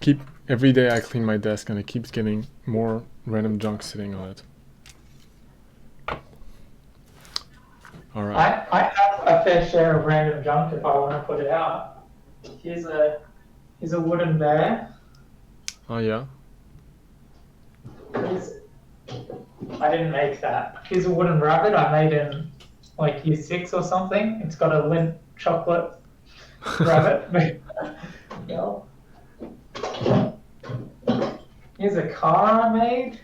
keep every day I clean my desk and it keeps getting more random junk sitting on it. All right. I have a fair share of random junk if I want to put it out. Here's a wooden bear. Oh yeah. I didn't make that. Here's a wooden rabbit I made in like year 6 or something. It's got a Lindt chocolate rabbit. Yeah. Here's a car I made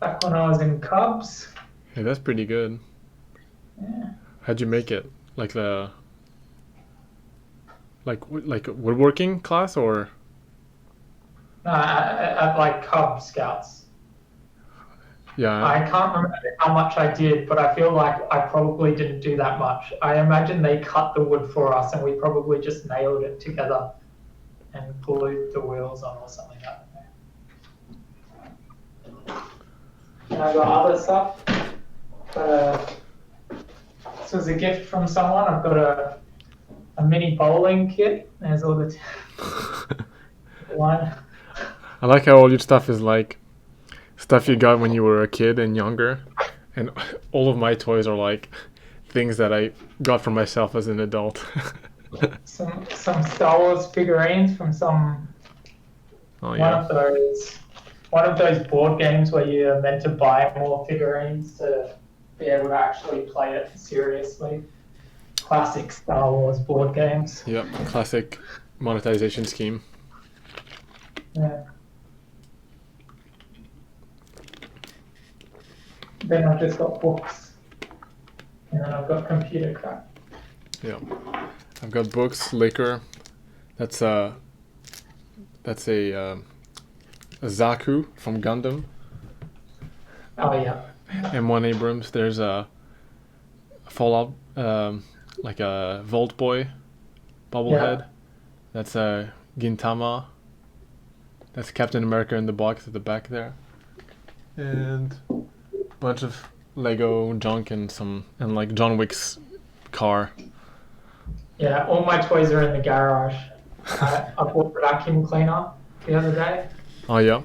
back when I was in Cubs. Hey, that's pretty good. Yeah. How'd you make it? Like the like woodworking class or? No, at like Cub Scouts. Yeah. I can't remember how much I did, but I feel like I probably didn't do that much. I imagine they cut the wood for us and we probably just nailed it together and glued the wheels on or something like that. And I got other stuff. This was a gift from someone. I've got a mini bowling kit. There's all the one. I like how all your stuff is like stuff you got when you were a kid and younger, and all of my toys are like things that I got for myself as an adult. some Star Wars figurines from some one of those board games where you're meant to buy more figurines to be able to actually play it seriously. Classic Star Wars board games. Yep, classic monetization scheme. Yeah. Then I've just got books. And then I've got computer crap. Yeah. I've got books, liquor. That's a Zaku from Gundam. Oh yeah. M1 Abrams. There's a Fallout, like a Vault Boy bobblehead. Yeah. That's a Gintama. That's Captain America in the box at the back there. And bunch of Lego junk and like John Wick's car. Yeah, all my toys are in the garage. I bought the vacuum cleaner the other day. Oh yeah.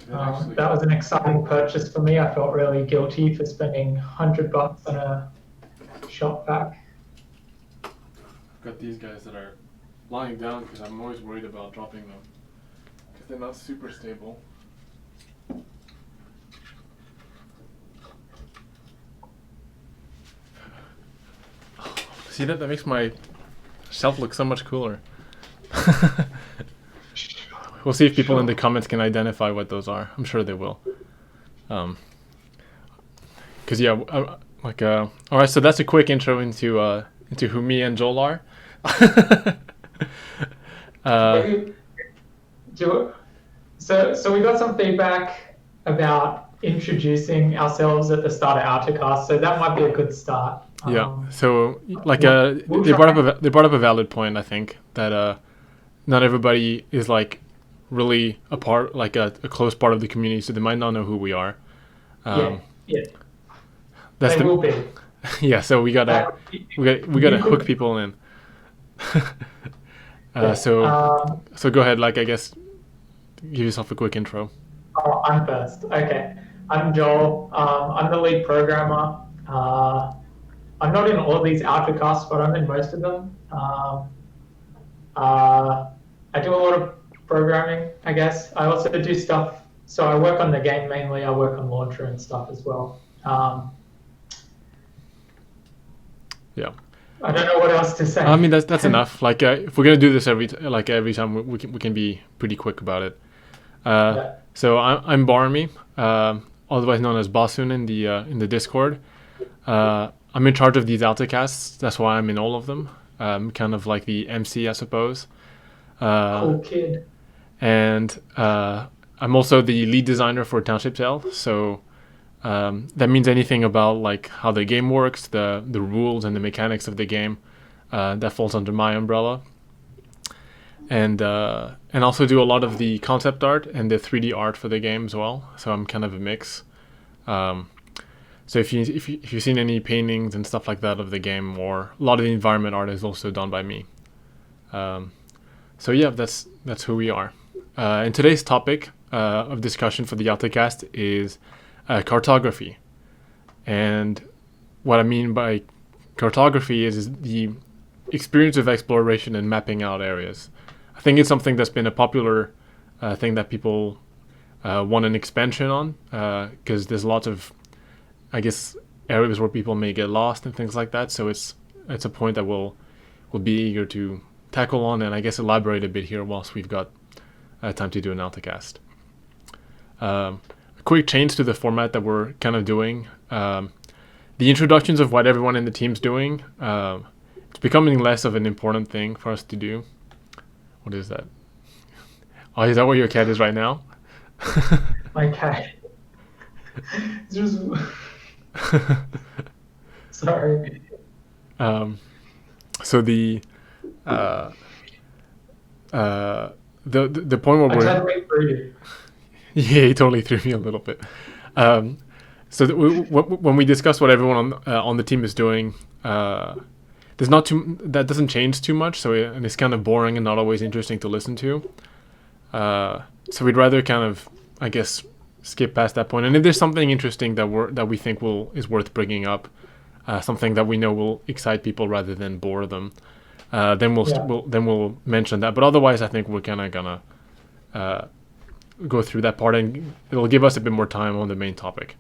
That was an exciting purchase for me. I felt really guilty for spending $100 on a shop vac. I've got these guys that are lying down because I'm always worried about dropping them because they're not super stable. See that? That makes my shelf look so much cooler. We'll see if people in the comments can identify what those are. I'm sure they will. Cause yeah, all right. So that's a quick intro into who me and Joel are. So we got some feedback about introducing ourselves at the start of Altacast, so that might be a good start. Yeah. So like they brought up a valid point. I think that not everybody is like really a part, like a close part of the community, so they might not know who we are. Yeah. That's they will be. Yeah. So we gotta hook people in. So go ahead. Like I guess give yourself a quick intro. Oh, I'm first. Okay. I'm Joel. I'm the lead programmer. I'm not in all these Altacasts, but I'm in most of them. I do a lot of programming, I guess. I also do stuff. So I work on the game mainly. I work on launcher and stuff as well. Yeah. I don't know what else to say. I mean that's enough. Like if we're gonna do this every time, we can be pretty quick about it. Yeah. So I'm Boramy, otherwise known as Basun in the Discord. I'm in charge of these Altacasts. That's why I'm in all of them. Kind of like the MC, I suppose. Cool kid. And I'm also the lead designer for A Township Tale. So that means anything about like how the game works, the rules and the mechanics of the game, that falls under my umbrella. And also do a lot of the concept art and the 3D art for the game as well. So I'm kind of a mix. So if you've seen any paintings and stuff like that of the game, or a lot of the environment art is also done by me. So yeah, that's who we are. And today's topic of discussion for the Altacast is cartography. And what I mean by cartography is the experience of exploration and mapping out areas. I think it's something that's been a popular thing that people want an expansion on, because there's lots of, I guess, areas where people may get lost and things like that. So it's a point that we'll be eager to tackle on, and I guess elaborate a bit here whilst we've got time to do an Altacast. A quick change to the format that we're kind of doing. The introductions of what everyone in the team's doing, it's becoming less of an important thing for us to do. What is that? Oh, is that where your cat is right now? My cat. Just... Sorry. So the point where we're... Yeah, he totally threw me a little bit. When we discuss what everyone on the team is doing, there's not too, that doesn't change too much. And it's kind of boring and not always interesting to listen to. So we'd rather kind of, I guess, skip past that point. And if there's something interesting that we think is worth bringing up, something that we know will excite people rather than bore them, then we'll mention that. But otherwise, I think we're kind of gonna go through that part, and it'll give us a bit more time on the main topic.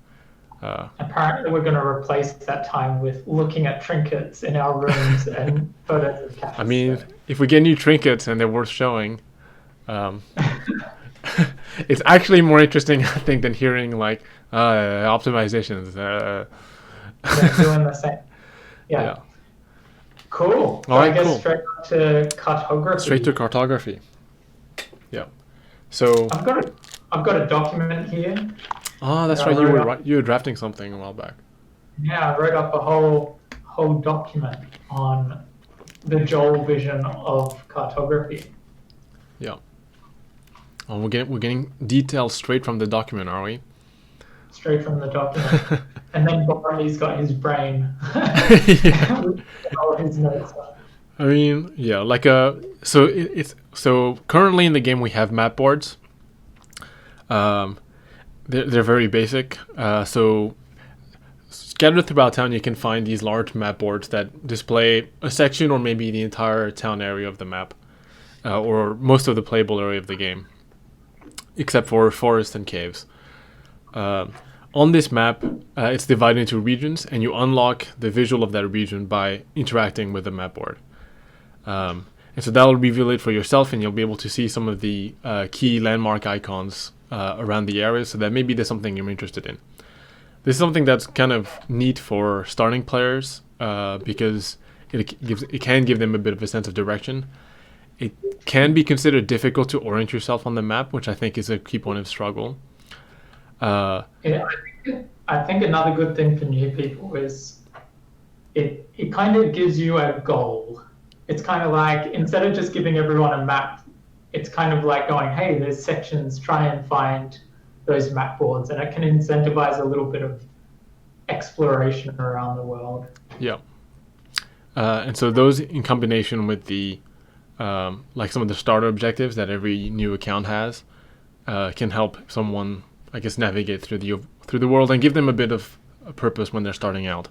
Apparently, we're going to replace that time with looking at trinkets in our rooms and photos of cats. I mean, if we get new trinkets and they're worth showing, it's actually more interesting, I think, than hearing like optimizations. Doing the same. Yeah. Cool. So I guess straight to cartography. Straight to cartography. Yeah. So I've got a document here. Oh, that's right. You were drafting something a while back. Yeah, I wrote up a whole document on the Joel vision of cartography. Yeah. Oh, we're getting details straight from the document, are we? Straight from the document. And then Boramy's got his brain. All his notes on. I mean, yeah, like so currently in the game we have map boards. They're very basic. So scattered throughout town, you can find these large map boards that display a section or maybe the entire town area of the map, or most of the playable area of the game, except for forests and caves. On this map, it's divided into regions, and you unlock the visual of that region by interacting with the map board. And so that'll reveal it for yourself, and you'll be able to see some of the key landmark icons around the area, so that maybe there's something you're interested in. This is something that's kind of neat for starting players, because it can give them a bit of a sense of direction. It can be considered difficult to orient yourself on the map, which I think is a key point of struggle. I think another good thing for new people is it kind of gives you a goal. It's kind of like, instead of just giving everyone a map, it's kind of like going, hey, there's sections, try and find those map boards, and it can incentivize a little bit of exploration around the world. Yeah. And so those, in combination with the like some of the starter objectives that every new account has, can help someone, I guess, navigate through the world and give them a bit of a purpose when they're starting out.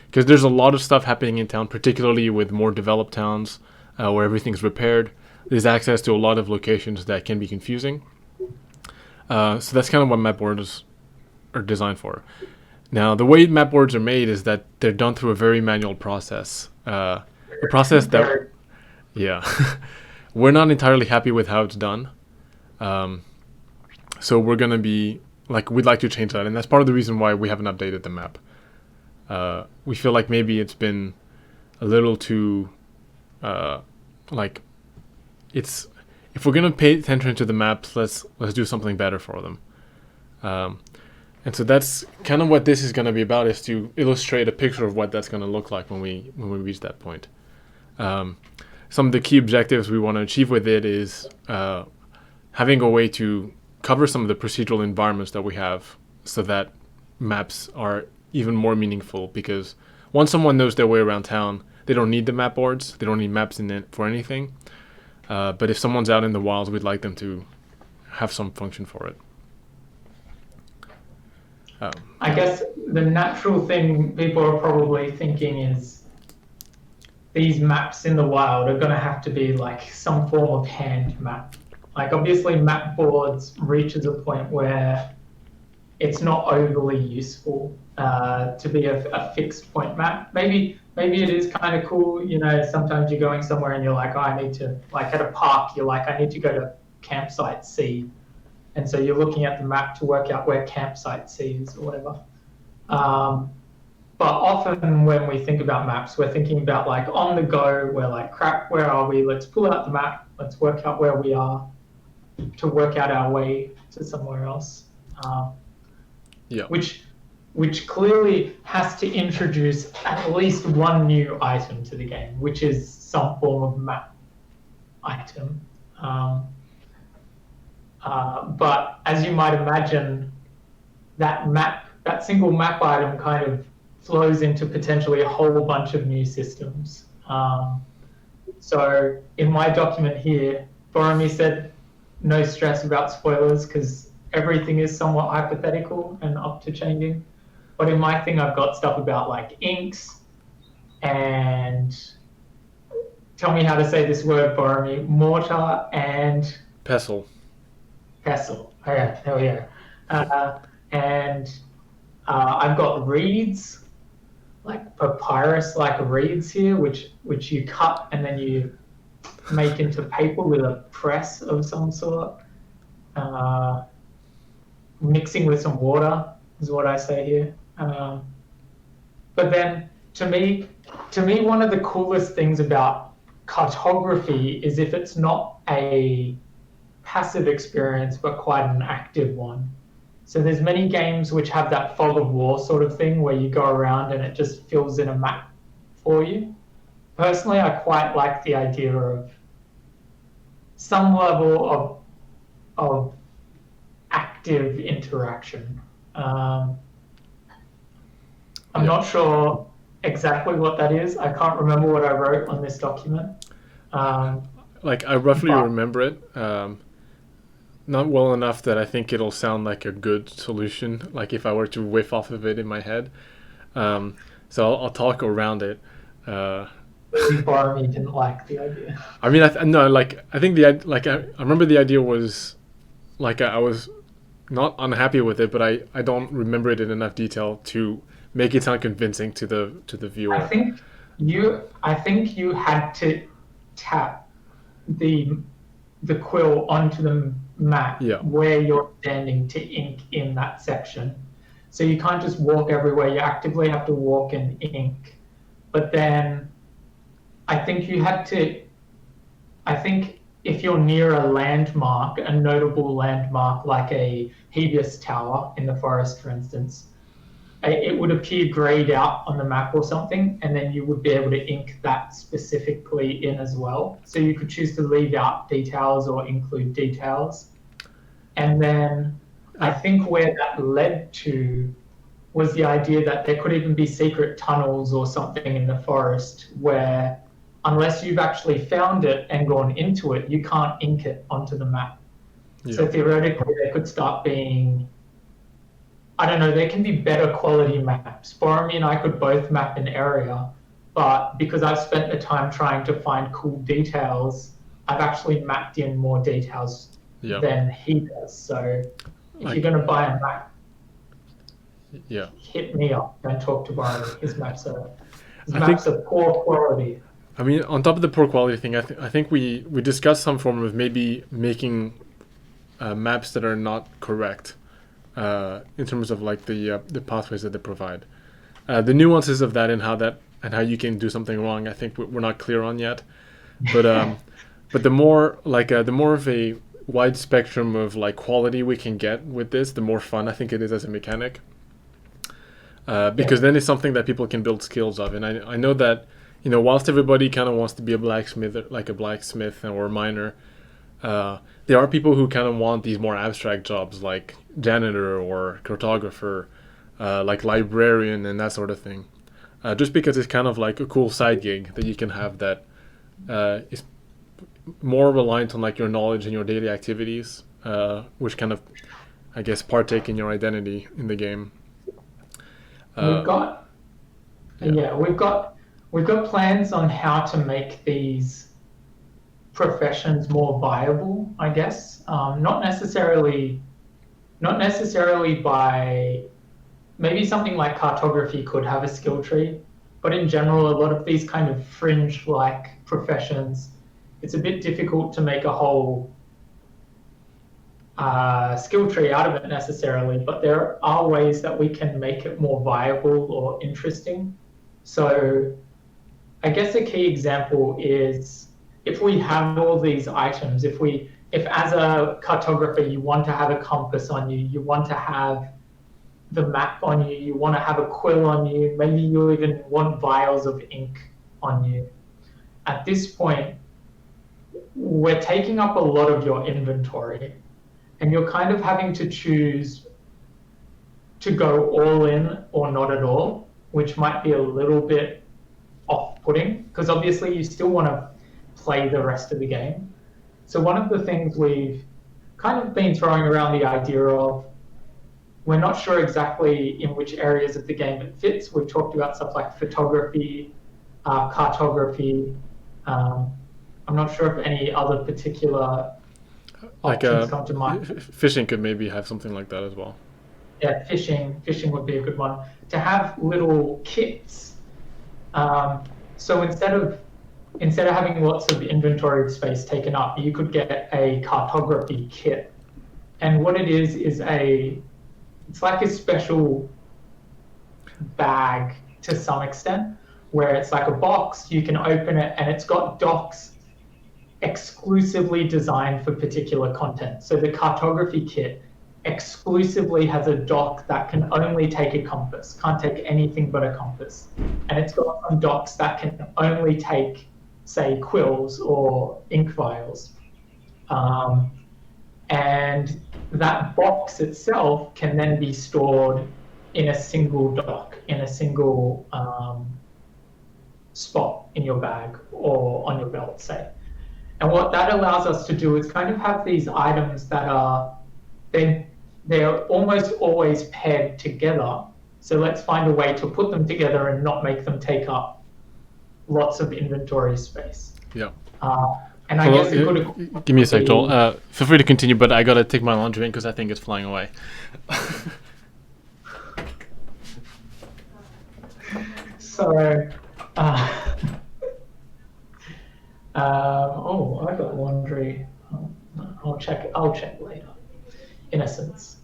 Because there's a lot of stuff happening in town, particularly with more developed towns where everything's repaired. There's access to a lot of locations that can be confusing. So that's kind of what map boards are designed for. Now, the way map boards are made is that they're done through a very manual process. A process that, yeah, we're not entirely happy with how it's done. So we're going to be, we'd like to change that. And that's part of the reason why we haven't updated the map. We feel like maybe it's been a little too, if we're going to pay attention to the maps, let's do something better for them. And so that's kind of what this is going to be about, is to illustrate a picture of what that's going to look like when we reach that point. Some of the key objectives we want to achieve with it is having a way to cover some of the procedural environments that we have, so that maps are even more meaningful, because once someone knows their way around town, they don't need the map boards. They don't need maps in it for anything. But if someone's out in the wilds, we'd like them to have some function for it. I guess the natural thing people are probably thinking is these maps in the wild are going to have to be like some form of hand map. Like obviously map boards reaches a point where it's not overly useful to be a fixed point map. Maybe it is kind of cool, you know, sometimes you're going somewhere and you're like, oh, I need to, like at a park, you're like, I need to go to campsite C. And so you're looking at the map to work out where campsite C is or whatever. But often when we think about maps, we're thinking about like on the go, we're like, crap, where are we? Let's pull out the map. Let's work out where we are to work out our way to somewhere else. Which clearly has to introduce at least one new item to the game, which is some form of map item. But as you might imagine, that single map item kind of flows into potentially a whole bunch of new systems. So in my document here, Boramy said no stress about spoilers because everything is somewhat hypothetical and up to changing. But in my thing, I've got stuff about like inks and tell me how to say this word, Boramy, mortar and pestle. Pestle. Oh, yeah, hell yeah. And I've got reeds, like papyrus-like reeds here, which you cut and then you make into paper with a press of some sort. Mixing with some water is what I say here. But then, to me, one of the coolest things about cartography is if it's not a passive experience, but quite an active one. So there's many games which have that fog of war sort of thing where you go around and it just fills in a map for you. Personally, I quite like the idea of some level of active interaction. I'm not sure exactly what that is. I can't remember what I wrote on this document. Like I roughly remember it. Not well enough that I think it'll sound like a good solution, like if I were to whiff off of it in my head. So I'll talk around it. Boramy didn't like the idea. I mean, I think I remember the idea was like I was not unhappy with it, but I don't remember it in enough detail to make it sound convincing to the viewer. I think you had to tap the quill onto the map where you're standing to ink in that section. So you can't just walk everywhere. You actively have to walk and ink. But then I think if you're near a landmark, a notable landmark like a Hebus tower in the forest, for instance, it would appear grayed out on the map or something, and then you would be able to ink that specifically in as well. So you could choose to leave out details or include details. And then I think where that led to was the idea that there could even be secret tunnels or something in the forest where unless you've actually found it and gone into it, you can't ink it onto the map. Yeah. So theoretically, there could start being, I don't know, there can be better quality maps. Boramy and I could both map an area, but because I've spent the time trying to find cool details, I've actually mapped in more details than he does. So if you're going to buy a map, hit me up and talk to Boramy. His maps are poor quality. I mean, on top of the poor quality thing, I think we discussed some form of maybe making maps that are not correct in terms of like the pathways that they provide. The nuances of that and how you can do something wrong, I think we're not clear on yet. But the more of a wide spectrum of like quality we can get with this, the more fun I think it is as a mechanic. Because then it's something that people can build skills of, and I know that. You know, whilst everybody kind of wants to be a blacksmith or a miner, there are people who kind of want these more abstract jobs like janitor or cartographer, like librarian and that sort of thing. just because it's kind of like a cool side gig that you can have that is more reliant on like your knowledge and your daily activities, which kind of, I guess, partake in your identity in the game. We've got we've got plans on how to make these professions more viable, I guess. Not necessarily by, maybe something like cartography could have a skill tree, but in general, a lot of these kind of fringe-like professions, it's a bit difficult to make a whole skill tree out of it necessarily, but there are ways that we can make it more viable or interesting. So I guess a key example is if we have all these items, if as a cartographer you want to have a compass on you, you want to have the map on you, you want to have a quill on you, maybe you even want vials of ink on you. At this point, we're taking up a lot of your inventory, and you're kind of having to choose to go all in or not at all, which might be a little bit off-putting, because obviously you still want to play the rest of the game. So one of the things we've kind of been throwing around the idea of, we're not sure exactly in which areas of the game it fits. We've talked about stuff like photography, cartography. I'm not sure if any other particular options come to mind. Fishing could maybe have something like that as well. Yeah, fishing would be a good one. To have little kits. So instead of having lots of inventory space taken up, you could get a cartography kit. And what it is it's like a special bag to some extent, where it's like a box, you can open it, and it's got docks exclusively designed for particular content. So the cartography kit exclusively has a dock that can only take a compass, can't take anything but a compass. And it's got some docks that can only take, say, quills or ink vials. And that box itself can then be stored in a single dock, in a single spot in your bag or on your belt, say. And what that allows us to do is kind of have these items that they're almost always paired together. So let's find a way to put them together and not make them take up lots of inventory space. Yeah. And I guess give me a sec, Joel. Feel free to continue, but I gotta take my laundry in because I think it's flying away. So, I got laundry. I'll check later. Innocence,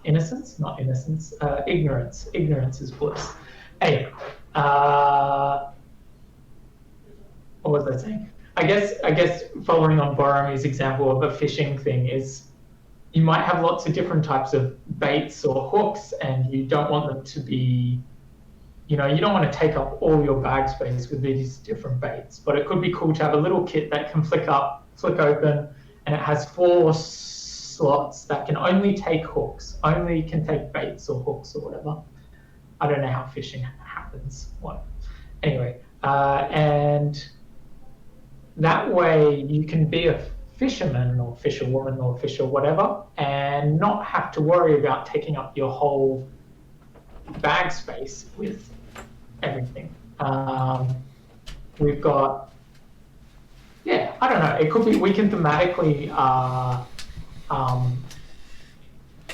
not innocence. Ignorance is bliss. Hey, what was I saying? I guess following on Boramy's example of a fishing thing is, you might have lots of different types of baits or hooks, and you don't want them to be, you don't want to take up all your bag space with these different baits. But it could be cool to have a little kit that can flick open, and it has 4 slots that can only take hooks, only can take baits or hooks or whatever. I don't know how fishing happens. Anyway, and that way you can be a fisherman or fisherwoman or fisher whatever, and not have to worry about taking up your whole bag space with everything. We've got, I don't know, it could be, we can thematically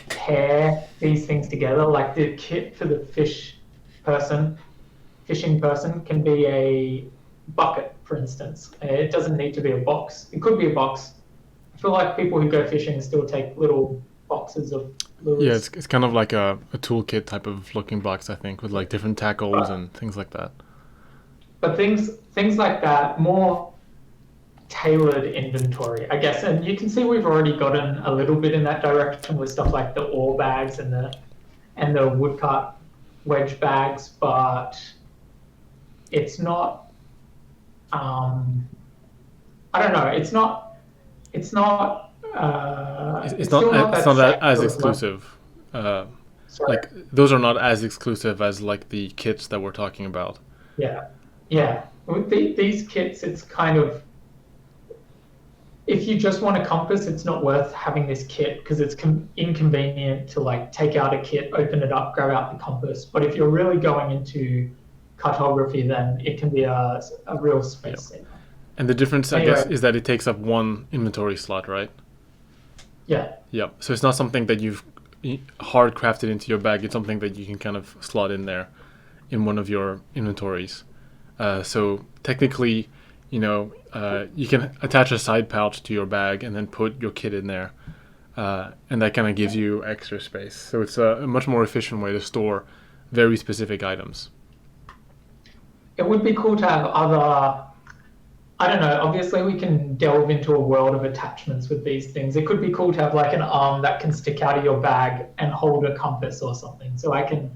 pair these things together. Like the kit for the fishing person can be a bucket, for instance. It doesn't need to be a box. It could be a box. I feel like people who go fishing still take little boxes of lures. Yeah, it's kind of like a toolkit type of looking box, I think, with like different tackles and things like that. But things like that, more tailored inventory, I guess. And you can see we've already gotten a little bit in that direction with stuff like the ore bags and the woodcut wedge bags, but it's not, I don't know, it's not as exclusive. Like those are not as exclusive as like the kits that we're talking about. Yeah. With these kits, it's kind of, if you just want a compass, it's not worth having this kit because it's inconvenient to like take out a kit, open it up, grab out the compass. But if you're really going into cartography, then it can be a real space saver. And the difference, I guess, is that it takes up one inventory slot, right? Yeah. Yeah. So it's not something that you've hard crafted into your bag. It's something that you can kind of slot in there in one of your inventories. So technically, you can attach a side pouch to your bag and then put your kit in there. And that kind of gives you extra space. So it's a much more efficient way to store very specific items. It would be cool to have other, I don't know, obviously we can delve into a world of attachments with these things. It could be cool to have like an arm that can stick out of your bag and hold a compass or something. So I can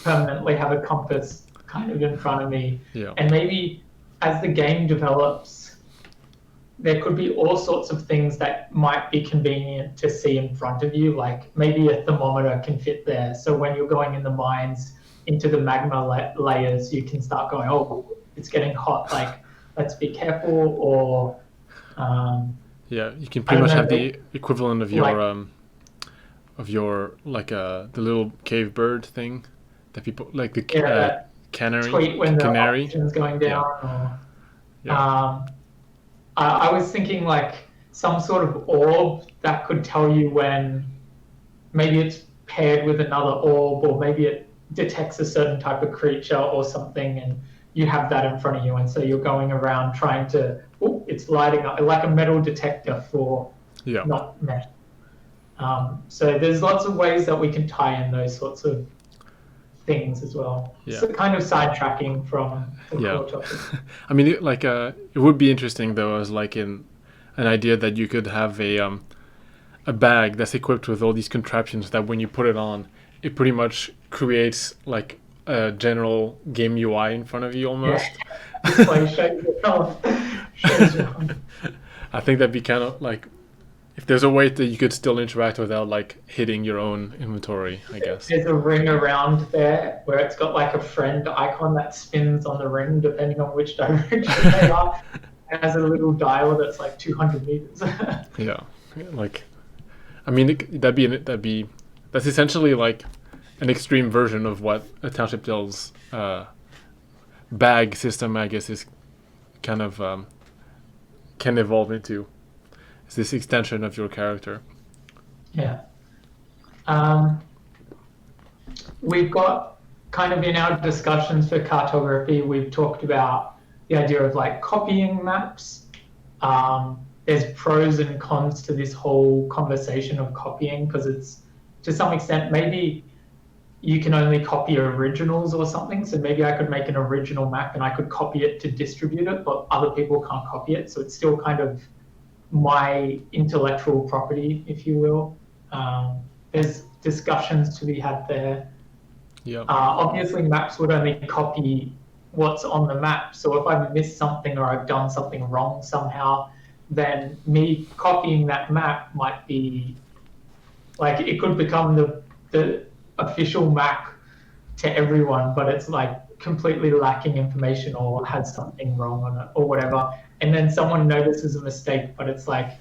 permanently have a compass kind of in front of me. Yeah. And maybe as the game develops, there could be all sorts of things that might be convenient to see in front of you. Like maybe a thermometer can fit there. So when you're going in the mines into the magma layers, you can start going, oh, it's getting hot. Like, let's be careful. Or you can pretty much have the equivalent of your the little cave bird thing that people like, the canary. Tweet when canary. The oxygen's going down. Yeah. I was thinking like some sort of orb that could tell you when maybe it's paired with another orb, or maybe it detects a certain type of creature or something, and you have that in front of you, and so you're going around trying to, it's lighting up like a metal detector for not metal. So there's lots of ways that we can tie in those sorts of things as well. Yeah. So kind of sidetracking from the core topic. I mean, it would be interesting though, as like an idea that you could have a bag that's equipped with all these contraptions that when you put it on, it pretty much creates like a general game UI in front of you almost. Display shows your I think that'd be kind of like, if there's a way that you could still interact without like hitting your own inventory, I guess. There's a ring around there where it's got like a friend icon that spins on the ring depending on which direction they are. It has a little dial that's like 200 meters. Yeah, like, I mean, that's essentially like an extreme version of what A Township Tale's bag system, I guess, is kind of can evolve into. It's this extension of your character. Yeah. We've got kind of in our discussions for cartography, we've talked about the idea of like copying maps. There's pros and cons to this whole conversation of copying, because it's, to some extent, maybe you can only copy originals or something. So maybe I could make an original map and I could copy it to distribute it, but other people can't copy it. So it's still kind of my intellectual property, if you will. There's discussions to be had there. Yeah. Obviously, maps would only copy what's on the map. So if I've missed something or I've done something wrong somehow, then me copying that map might be like, it could become the official map to everyone, but it's like completely lacking information or has something wrong on it or whatever. And then someone notices a mistake, but it's like,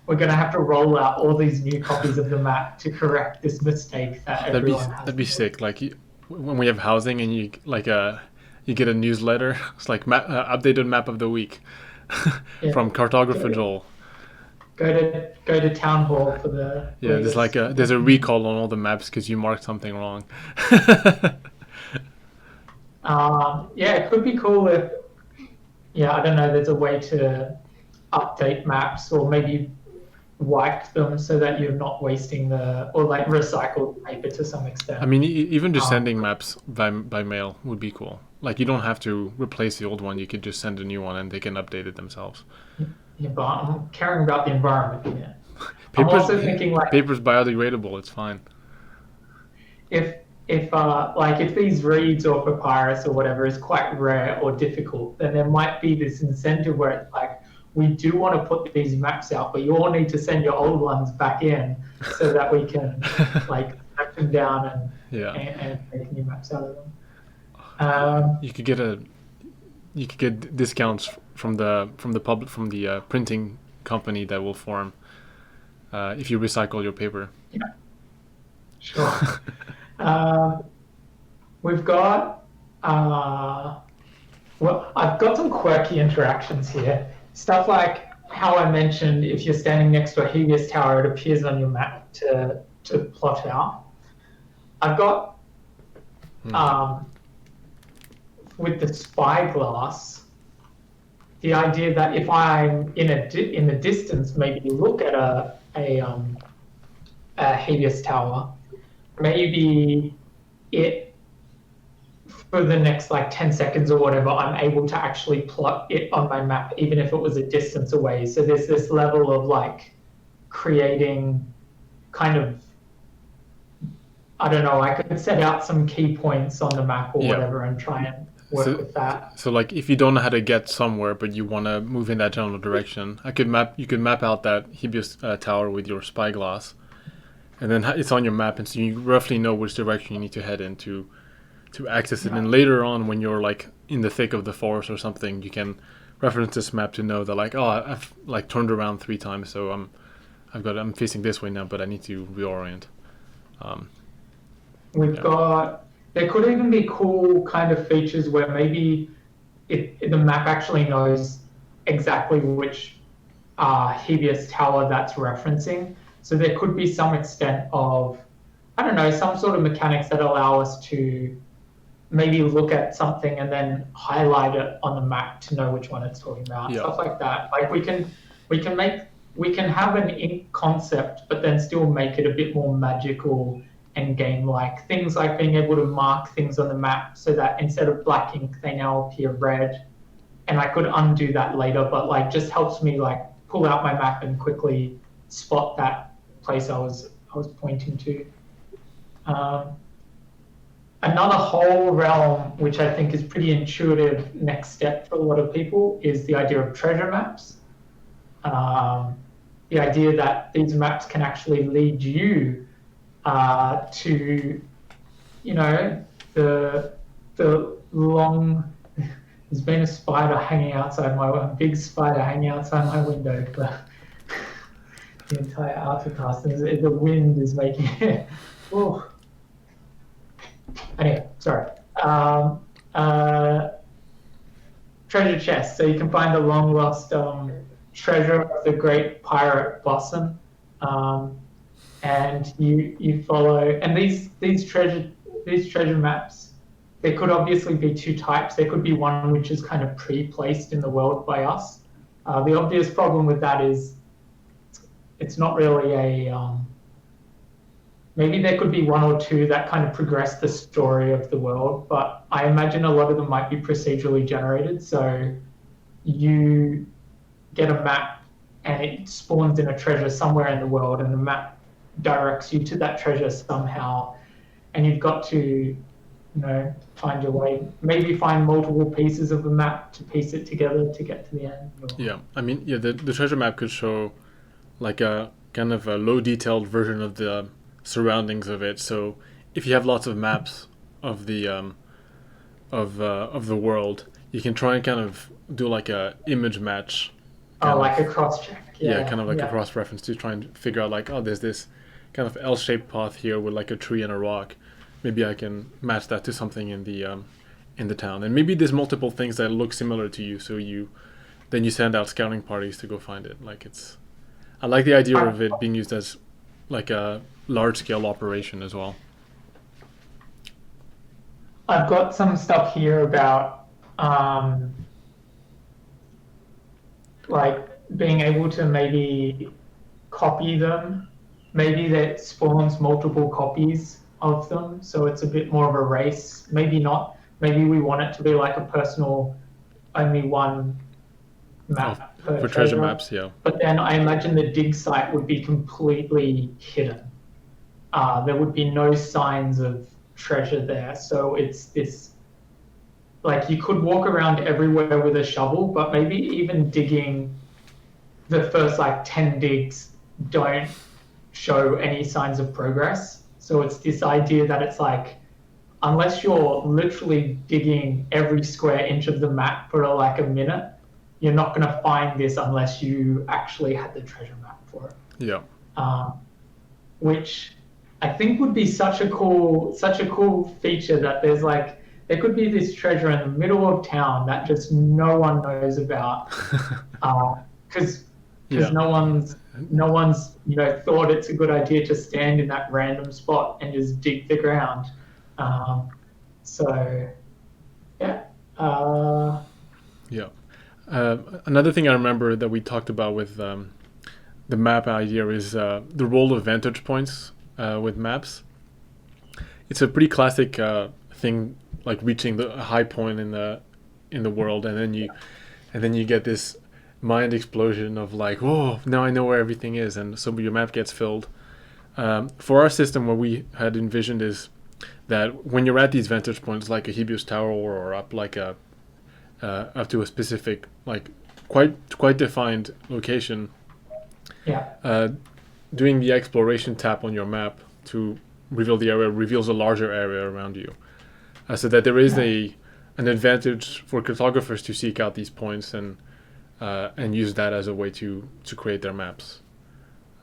we're going to have to roll out all these new copies of the map to correct this mistake that everyone has. That'd be sick. Like when we have housing and you like you get a newsletter, it's like updated map of the week from Cartographer Joel. Go to town hall for the. Yeah, there's a recall on all the maps because you marked something wrong. It could be cool if. Yeah, I don't know. There's a way to update maps, or maybe wipe them so that you're not wasting or like recycle paper to some extent. I mean, even just sending maps by mail would be cool. Like, you don't have to replace the old one. You could just send a new one and they can update it themselves. Yeah, but I'm caring about the environment. Yeah. I'm also thinking like paper's biodegradable. It's fine. If these reeds or papyrus or whatever is quite rare or difficult, then there might be this incentive where it's like, we do want to put these maps out, but you all need to send your old ones back in so that we can like track them down and make new maps out of them. You could get you could get discounts from the printing company that will form if you recycle your paper. Yeah, sure. We've got well, I've got some quirky interactions here. Stuff like how I mentioned, if you're standing next to a Helios tower, it appears on your map to plot out. I've got with the spyglass, the idea that if I'm in the distance, maybe look at a Helios tower, maybe it for the next like 10 seconds or whatever, I'm able to actually plot it on my map, even if it was a distance away. So there's this level of like creating kind of, I don't know, I could set out some key points on the map or whatever and try and work with that. So like if you don't know how to get somewhere, but you want to move in that general direction, you could map out that Helios tower with your spyglass, and then it's on your map, and so you roughly know which direction you need to head in to access it. And later on, when you're like in the thick of the forest or something, you can reference this map to know that like, oh, I've like turned around 3 times, so I'm facing this way now, but I need to reorient. We've got, there could even be cool kind of features where maybe the map actually knows exactly which Helios tower that's referencing. So there could be some extent of, I don't know, some sort of mechanics that allow us to maybe look at something and then highlight it on the map to know which one it's talking about. Stuff like that. Like we can have an ink concept, but then still make it a bit more magical and game-like. Things like being able to mark things on the map so that instead of black ink, they now appear red. And I could undo that later, but like just helps me like pull out my map and quickly spot that place I was pointing to. Another whole realm, which I think is pretty intuitive next step for a lot of people, is the idea of treasure maps. The idea that these maps can actually lead you to, you know, the long. There's been a spider hanging outside a big spider hanging outside my window for the entire Altacast. The wind is making it. Oh. Anyway, sorry. Treasure chest. So you can find the long lost treasure of the great pirate Bosun, and you follow. And these treasure maps, there could obviously be 2 types. There could be one which is kind of pre-placed in the world by us. The obvious problem with that is it's not really a. Maybe there could be 1 or 2 that kind of progress the story of the world, but I imagine a lot of them might be procedurally generated. So you get a map and it spawns in a treasure somewhere in the world, and the map directs you to that treasure somehow, and you've got to, you know, find your way. Maybe find multiple pieces of the map to piece it together to get to the end. Yeah, I mean, yeah, the treasure map could show like a kind of a low detailed version of the surroundings of it. So if you have lots of maps of the world, you can try and kind of do like a image match. Like a cross check. Yeah, kind of like a cross reference to try and figure out like, oh, there's this kind of L-shaped path here with like a tree and a rock. Maybe I can match that to something in the town. And maybe there's multiple things that look similar to you, so you send out scouting parties to go find it. Like I like the idea of it being used as like a large-scale operation as well. I've got some stuff here about like being able to maybe copy them. Maybe that spawns multiple copies of them, so it's a bit more of a race. Maybe not. Maybe we want it to be like a personal, only one map for treasure maps, yeah. But then I imagine the dig site would be completely hidden. There would be no signs of treasure there. So it's this, like you could walk around everywhere with a shovel, but maybe even digging the first like 10 digs don't show any signs of progress. So it's this idea that it's like, unless you're literally digging every square inch of the map for like a minute, you're not going to find this unless you actually had the treasure map for it. Yeah. Which I think would be such a cool feature that there could be this treasure in the middle of town that just no one knows about, because no one's thought it's a good idea to stand in that random spot and just dig the ground. Another thing I remember that we talked about with the map idea is the role of vantage points with maps. It's a pretty classic thing, like reaching the high point in the world, and then you get this mind explosion of like, oh, now I know where everything is, and so your map gets filled. For our system, what we had envisioned is that when you're at these vantage points, like a Hebrews Tower or up like up to a specific, like quite defined location, doing the exploration tap on your map to reveal the area reveals a larger area around you, so that there is an advantage for cartographers to seek out these points and use that as a way to create their maps.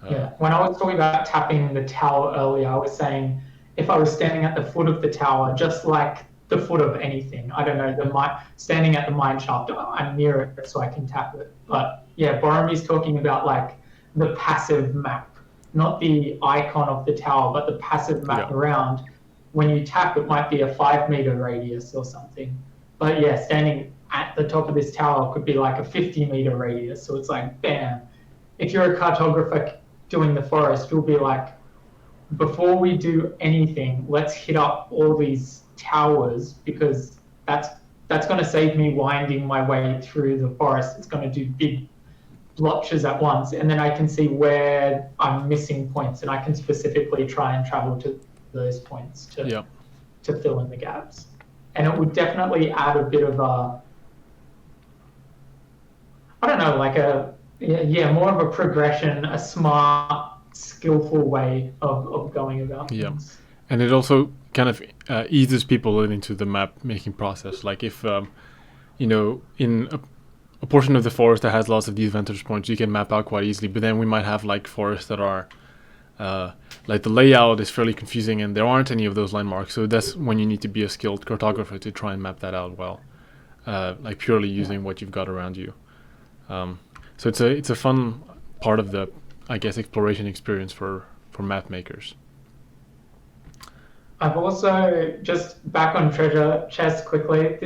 When I was talking about tapping the tower earlier, I was saying if I was standing at the foot of the tower, just like the foot of anything, I don't know, standing at the mine shaft, I'm near it so I can tap it. But yeah, Boramy's talking about like the passive map, not the icon of the tower, but the passive map around. When you tap, it might be a 5-meter radius or something. But yeah, standing at the top of this tower could be like a 50-meter radius. So it's like, bam. If you're a cartographer doing the forest, you'll be like, before we do anything, let's hit up all these towers, because that's going to save me winding my way through the forest. It's going to do big blotches at once, and then I can see where I'm missing points, and I can specifically try and travel to those points to fill in the gaps. And it would definitely add a bit of a, I don't know, like more of a progression, a smart, skillful way of going about things. And it also kind of eases people into the map making process. Like if in a portion of the forest that has lots of these vantage points, you can map out quite easily. But then we might have like forests that are like the layout is fairly confusing and there aren't any of those landmarks. So that's when you need to be a skilled cartographer to try and map that out well, like purely using what you've got around you. So it's a fun part of the, I guess, exploration experience for map makers. I've also, just back on treasure chest quickly,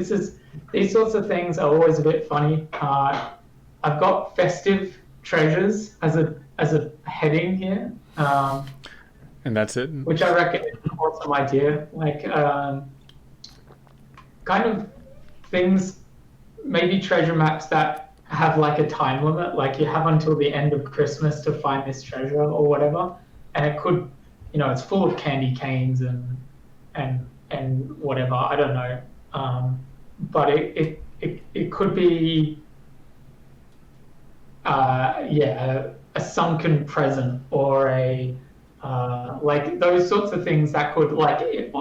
these sorts of things are always a bit funny. I've got festive treasures as a heading here. And that's it? Which I reckon is an awesome idea. Like, kind of things, maybe treasure maps that have like a time limit, like you have until the end of Christmas to find this treasure or whatever. And it could, it's full of candy canes and whatever, I don't know. But it could be, a sunken present or like those sorts of things that could, like,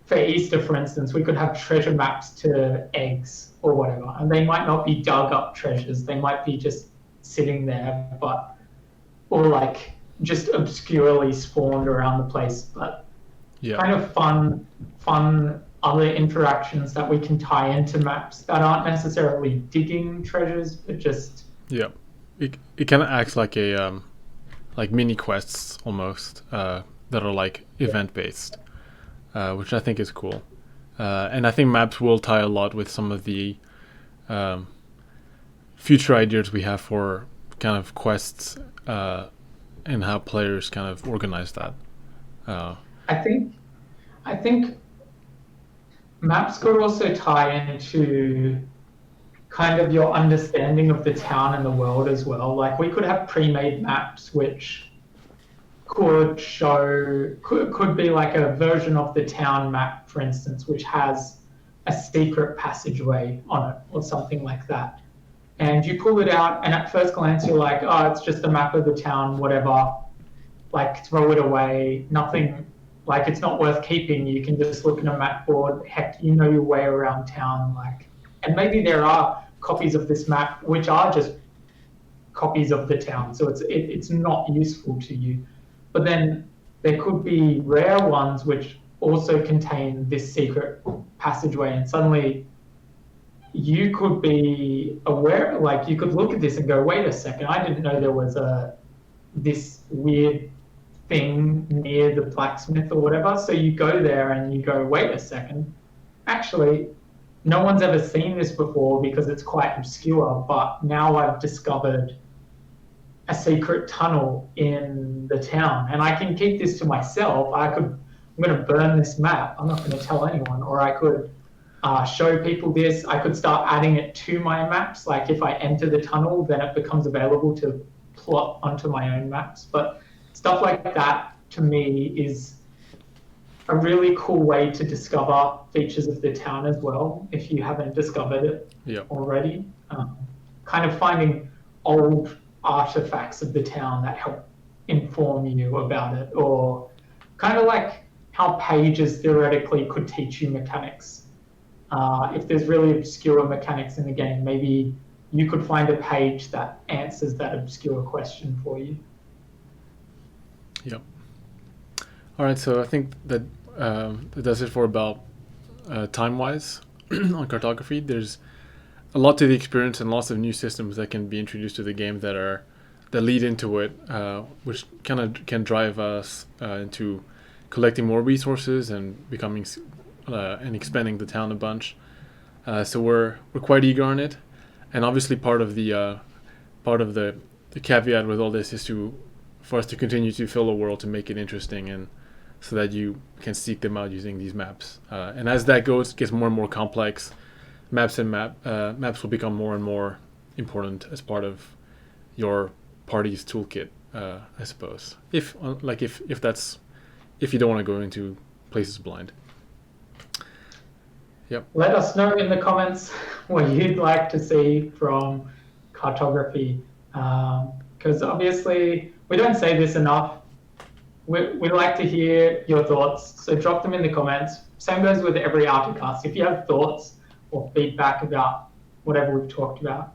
for Easter, for instance, we could have treasure maps to eggs or whatever, and they might not be dug up treasures, they might be just sitting there, or like just obscurely spawned around the place, but kind of fun other interactions that we can tie into maps that aren't necessarily digging treasures, but just it kind of acts like a like mini quests almost that are like event based, which I think is cool, and I think maps will tie a lot with some of the future ideas we have for kind of quests and how players kind of organize that. I think maps could also tie into kind of your understanding of the town and the world as well. Like we could have pre-made maps which could be like a version of the town map, for instance, which has a secret passageway on it or something like that. And you pull it out and at first glance you're like, oh, it's just a map of the town, whatever, like throw it away, nothing like it's not worth keeping. You can just look at a map board. Heck, you know your way around town. Like, and maybe there are copies of this map which are just copies of the town, so it's not useful to you. But then there could be rare ones which also contain this secret passageway, and suddenly you could be aware, like you could look at this and go, wait a second, I didn't know there was this weird thing near the blacksmith or whatever. So you go there and you go, wait a second, actually no one's ever seen this before because it's quite obscure, but now I've discovered a secret tunnel in the town and I can keep this to myself. I'm going to burn this map. I'm not going to tell anyone. Or I could show people this. I could start adding it to my maps. Like if I enter the tunnel, then it becomes available to plot onto my own maps. But stuff like that to me is a really cool way to discover features of the town as well, if you haven't discovered it already. Kind of finding old artifacts of the town that help inform you about it, or kind of like how pages theoretically could teach you mechanics. If there's really obscure mechanics in the game, maybe you could find a page that answers that obscure question for you. Yep. All right, so I think that that does it for about time-wise on cartography. There's a lot to the experience and lots of new systems that can be introduced to the game that lead into it, which kind of can drive us into collecting more resources and becoming and expanding the town a bunch. So we're quite eager on it, and obviously part of the caveat with all this is for us to continue to fill the world, to make it interesting, and so that you can seek them out using these maps. And as that gets more and more complex, maps will become more and more important as part of your party's toolkit, I suppose. If you don't want to go into places blind. Yep. Let us know in the comments what you'd like to see from cartography, because obviously we don't say this enough. We like to hear your thoughts, so drop them in the comments. Same goes with every Altacast. If you have thoughts or feedback about whatever we've talked about,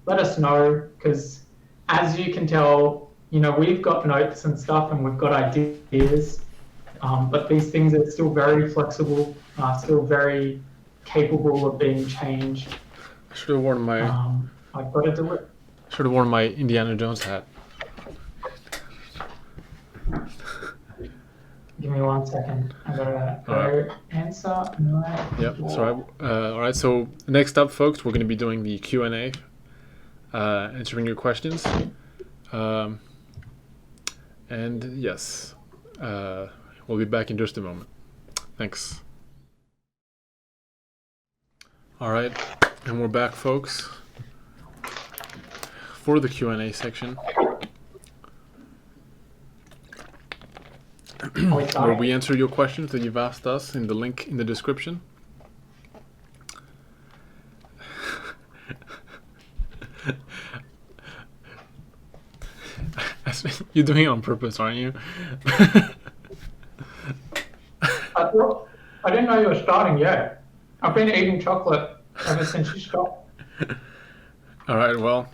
let us know, because as you can tell, we've got notes and stuff and we've got ideas, but these things are still very flexible, still very capable of being changed. I should have worn my I've got to do it. Should have worn my Indiana Jones hat. Give me 1 second. I gotta go answer. Yep. So all right. So next up, folks, we're going to be doing the Q&A, answering your questions. And yes, we'll be back in just a moment. Thanks. All right, and we're back, folks, for the Q&A section. Where we answer your questions that you've asked us in the link in the description. You're doing it on purpose, aren't you? I didn't know you were starting yet. I've been eating chocolate ever since you stopped. All right, well,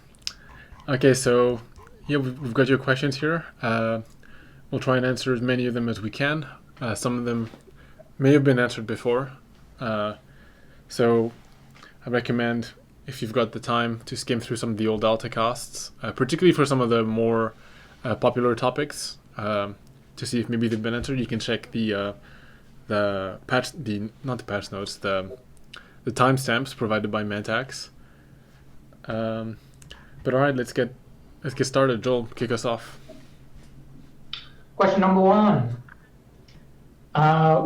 okay, so yeah, we've got your questions here. We'll try and answer as many of them as we can. Some of them may have been answered before. So I recommend, if you've got the time, to skim through some of the old Altacasts, particularly for some of the more popular topics, to see if maybe they've been answered. You can check the timestamps provided by Vantage. But all right, let's get started. Joel, kick us off. Question number 1.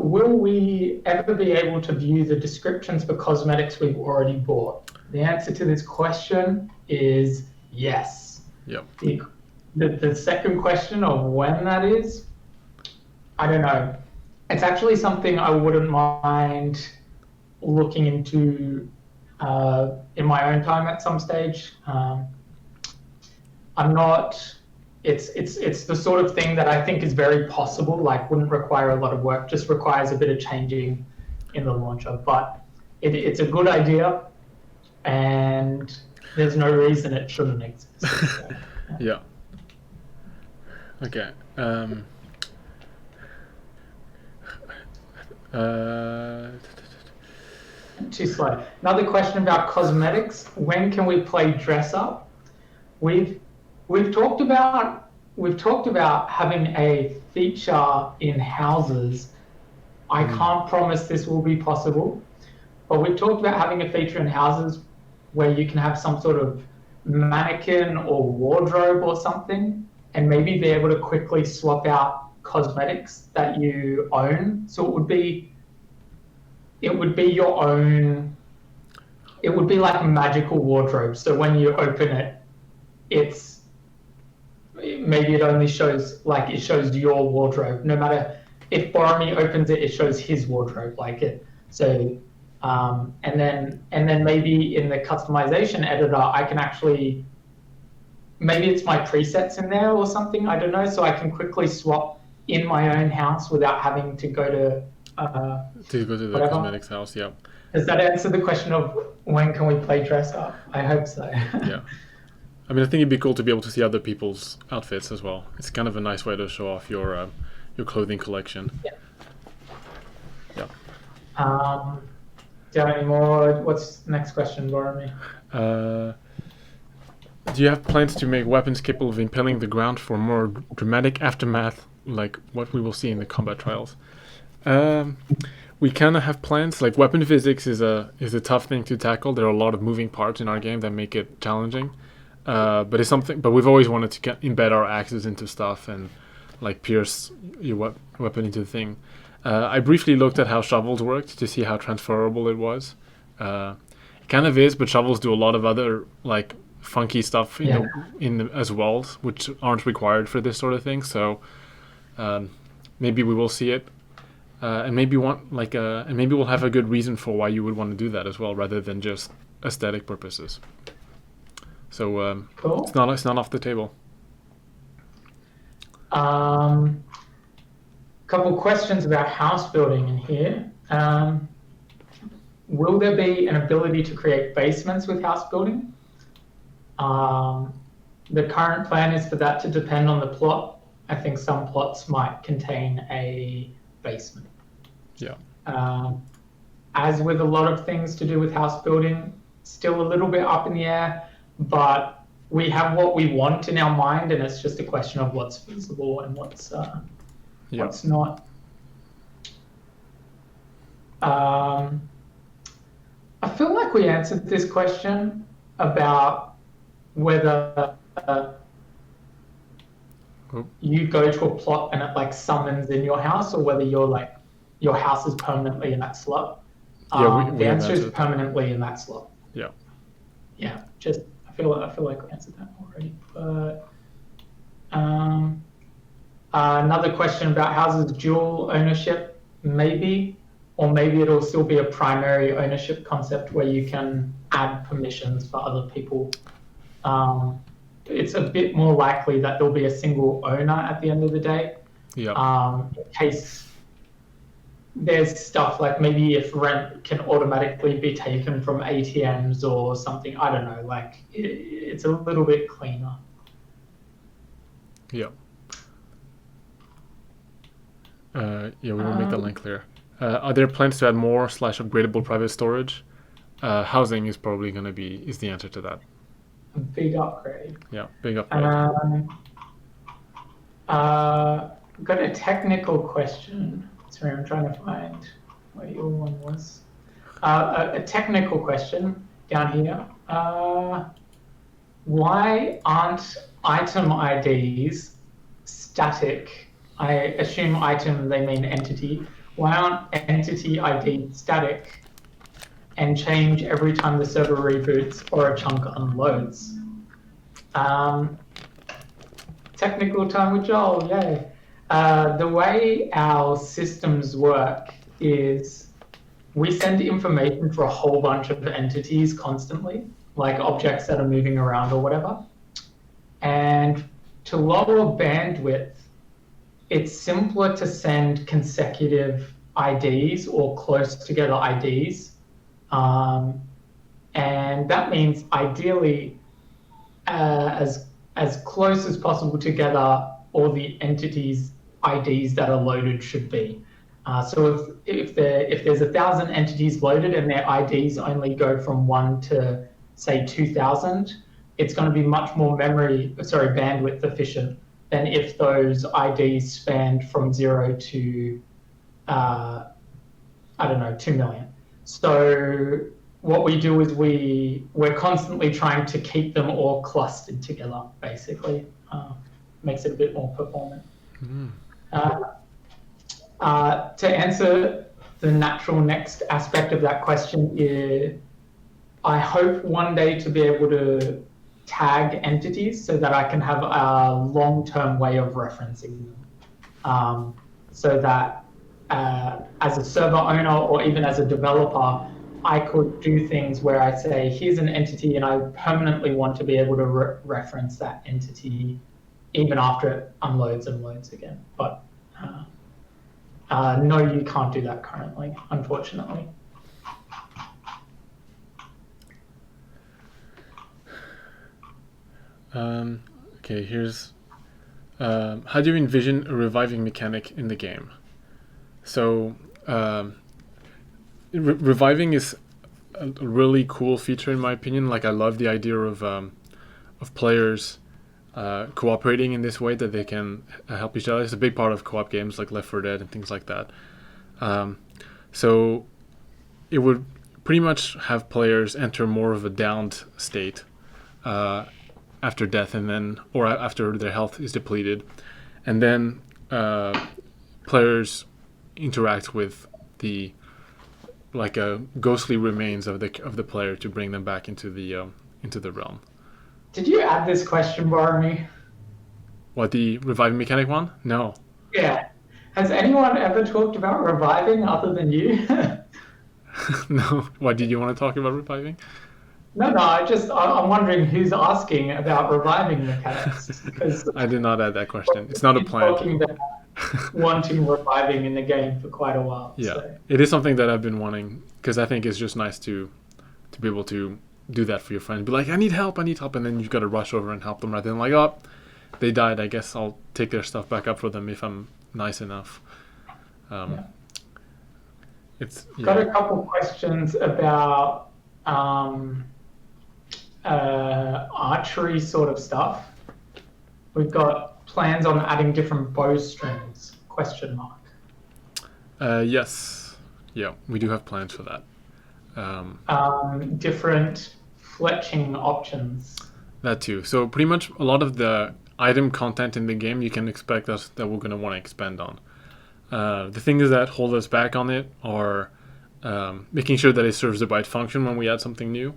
Will we ever be able to view the descriptions for cosmetics we've already bought? The answer to this question is yes. Yep. The second question of when that is, I don't know. It's actually something I wouldn't mind looking into in my own time at some stage. I'm not it's the sort of thing that I think is very possible. Like, wouldn't require a lot of work, just requires a bit of changing in the launcher. But it's a good idea, and there's no reason it shouldn't exist. So, yeah. Okay. Too slow. Another question about cosmetics. When can we play dress up? We've talked about having a feature in houses. I can't promise this will be possible, but we've talked about having a feature in houses where you can have some sort of mannequin or wardrobe or something, and maybe be able to quickly swap out cosmetics that you own. So it would be your own. It would be like a magical wardrobe. So when you open it, maybe it only shows your wardrobe. No matter if Boramy opens it, it shows his wardrobe like it. So and then maybe in the customization editor, I can actually, maybe it's my presets in there or something, I don't know, so I can quickly swap in my own house without having to go to the cosmetics house. Yeah. Does that answer the question of when can we play dress up? I hope so. Yeah. I mean, I think it'd be cool to be able to see other people's outfits as well. It's kind of a nice way to show off your clothing collection. Yeah. Yeah. Do you have any more? What's the next question, Boramy? Do you have plans to make weapons capable of impaling the ground for more dramatic aftermath, like what we will see in the combat trials? We kind of have plans. Like, weapon physics is a tough thing to tackle. There are a lot of moving parts in our game that make it challenging. But it's something. But we've always wanted to embed our axes into stuff and like pierce your weapon into the thing. I briefly looked at how shovels worked to see how transferable it was. It kind of is, but shovels do a lot of other like funky stuff as well, which aren't required for this sort of thing. So maybe we will see it, and maybe we'll have a good reason for why you would want to do that as well, rather than just aesthetic purposes. So cool. It's not off the table. Couple questions about house building in here. Will there be an ability to create basements with house building? The current plan is for that to depend on the plot. I think some plots might contain a basement. Yeah. As with a lot of things to do with house building, still a little bit up in the air, but we have what we want in our mind, and it's just a question of what's feasible and what's not. I feel like we answered this question about whether you go to a plot and it like summons in your house, or whether your house is permanently in that slot. The answer is permanently in that slot. Yeah. Yeah. I feel like we answered that already. But another question about houses dual ownership, maybe, or maybe it'll still be a primary ownership concept where you can add permissions for other people. It's a bit more likely that there'll be a single owner at the end of the day. Yeah. In case there's stuff like maybe if rent can automatically be taken from ATMs or something, I don't know, like it's a little bit cleaner. Yeah. We will make that line clear. Are there plans to add more / upgradable private storage? Housing is probably going to is the answer to that. A big upgrade. Yeah, big upgrade. Got a technical question. Sorry, I'm trying to find where your one was. A technical question down here. Why aren't item IDs static? I assume item, they mean entity. Why aren't entity IDs static and change every time the server reboots or a chunk unloads? Technical time with Joel, yay. The way our systems work is we send information for a whole bunch of entities constantly, like objects that are moving around or whatever. And to lower bandwidth, it's simpler to send consecutive IDs or close together IDs. And that means ideally as close as possible together all the entities IDs that are loaded should be. So if there's 1,000 entities loaded and their IDs only go from 1 to say 2,000, it's going to be much more bandwidth efficient than if those IDs spanned from 0 to 2 million. So what we do is we're constantly trying to keep them all clustered together, basically. Makes it a bit more performant. To answer the natural next aspect of that question, I hope one day to be able to tag entities so that I can have a long-term way of referencing them. So that as a server owner or even as a developer, I could do things where I say, here's an entity and I permanently want to be able to reference that entity even after it unloads and loads again. But no, you can't do that currently, unfortunately. Okay, here's how do you envision a reviving mechanic in the game? So reviving is a really cool feature in my opinion. Like I love the idea of players cooperating in this way that they can help each other. It's a big part of co-op games like Left 4 Dead and things like that. So it would pretty much have players enter more of a downed state after death, and then or after their health is depleted, and then players interact with the ghostly remains of the player to bring them back into the realm. Did you add this question, Boramy? What, the reviving mechanic one? No. Yeah. Has anyone ever talked about reviving other than you? No. Why, did you want to talk about reviving? No, I'm wondering who's asking about reviving mechanics. Because I did not add that question. It's not a plan. Talking about wanting reviving in the game for quite a while. Yeah, so. It is something that I've been wanting because I think it's just nice to be able to do that for your friends. Be like, I need help, and then you've got to rush over and help them rather than like, oh, they died. I guess I'll take their stuff back up for them if I'm nice enough. It's got a couple questions about archery sort of stuff. We've got plans on adding different bow strings, ? Yes. Yeah, we do have plans for that. Different fletching options. That too. So pretty much a lot of the item content in the game you can expect that we're going to want to expand on. The things that hold us back on it are making sure that it serves the right function when we add something new.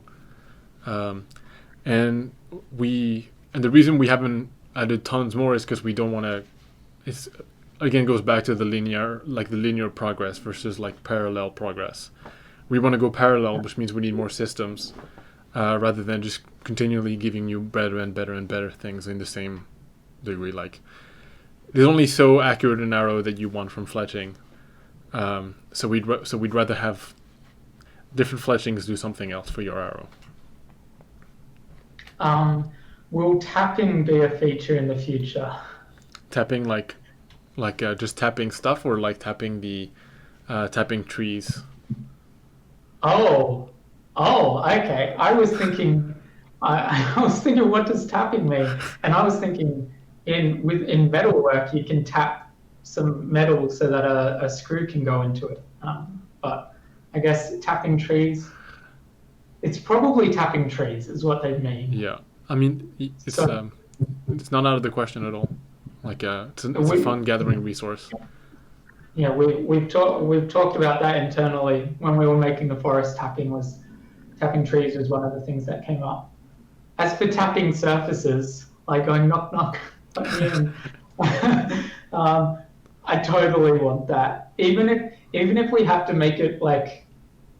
And the reason we haven't added tons more is because we don't want to. It's again goes back to the linear progress versus like parallel progress. We want to go parallel, which means we need more systems, rather than just continually giving you better and better and better things in the same degree. Like there's only so accurate an arrow that you want from fletching. So we'd rather have different fletchings do something else for your arrow. Will tapping be a feature in the future? Tapping like just tapping stuff, or like tapping tapping trees? Oh, okay. I was thinking, what does tapping mean? And I was thinking, in metalwork, you can tap some metal so that a screw can go into it. But I guess tapping trees, it's probably tapping trees is what they mean. Yeah, I mean it's not out of the question at all. Like it's a fun gathering resource. Yeah, we've talked about that internally when we were making the forest. Tapping trees was one of the things that came up. As for tapping surfaces, like going knock knock, let me in. I totally want that. Even if we have to make it like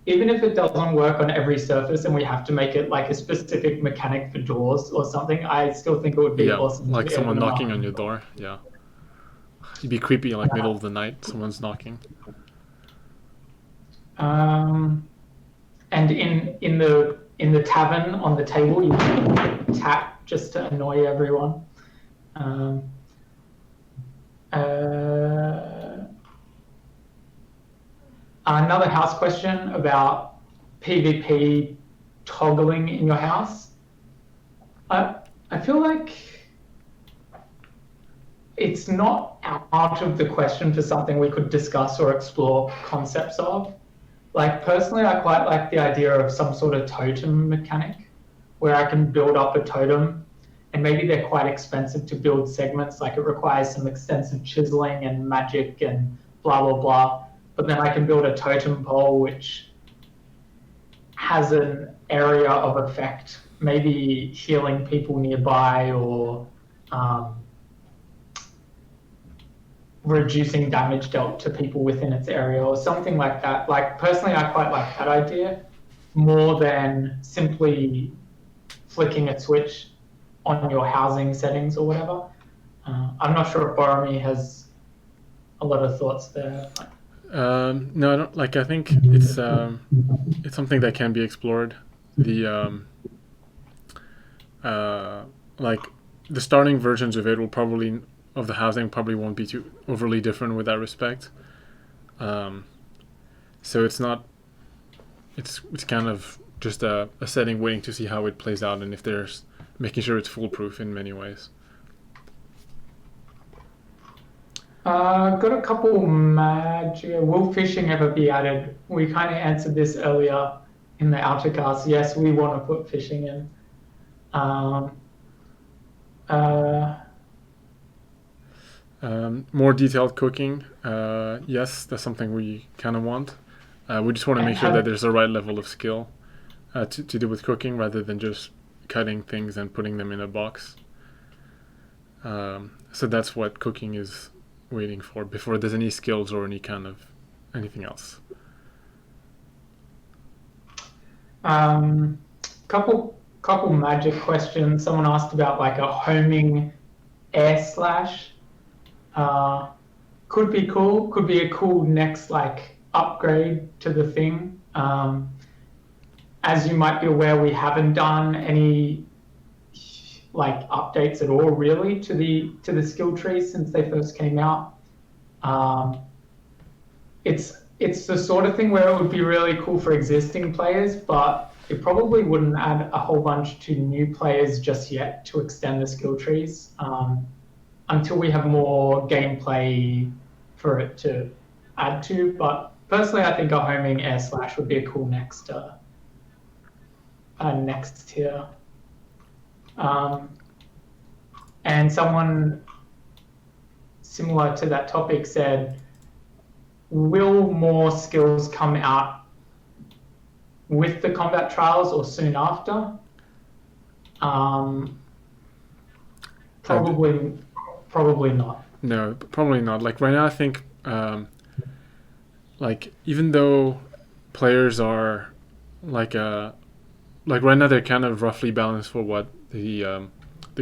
even if it doesn't work on every surface and we have to make it like a specific mechanic for doors or something, I still think it would be awesome to like be able someone to knocking on knock. your door. Yeah, it'd be creepy, like middle of the night, someone's knocking. And in the tavern on the table, you can tap just to annoy everyone. Another house question about PvP toggling in your house. I feel like it's not out of the question for something we could discuss or explore concepts of. Like personally, I quite like the idea of some sort of totem mechanic where I can build up a totem, and maybe they're quite expensive to build segments, like it requires some extensive chiseling and magic and blah, blah, blah. But then I can build a totem pole which has an area of effect, maybe healing people nearby or reducing damage dealt to people within its area or something like that. Like personally, I quite like that idea more than simply flicking a switch on your housing settings or whatever. I'm not sure if Boramy has a lot of thoughts there. No, I don't. Like, I think it's something that can be explored. The like the starting versions of it will probably of the housing probably won't be too overly different with that respect. So it's not. It's kind of just a setting waiting to see how it plays out and if there's making sure it's foolproof in many ways. Got a couple magic. Will fishing ever be added? We kind of answered this earlier in the Altacast. Yes, we want to put fishing in. More detailed cooking. Yes, that's something we kind of want. We just want to make sure that there's the right level of skill to do with cooking rather than just cutting things and putting them in a box. So that's what cooking is waiting for before there's any skills or any kind of anything else. Couple magic questions. Someone asked about like a homing air slash. Could be cool. Could be a cool next like upgrade to the thing. As you might be aware, we haven't done any like updates at all really to the skill trees since they first came out. It's the sort of thing where it would be really cool for existing players, but it probably wouldn't add a whole bunch to new players just yet to extend the skill trees until we have more gameplay for it to add to. But personally, I think a homing air slash would be a cool next tier. And someone similar to that topic said, will more skills come out with the combat trials or soon after? Probably not. No, probably not. Like right now, I think like even though players are like right now they're kind of roughly balanced for what the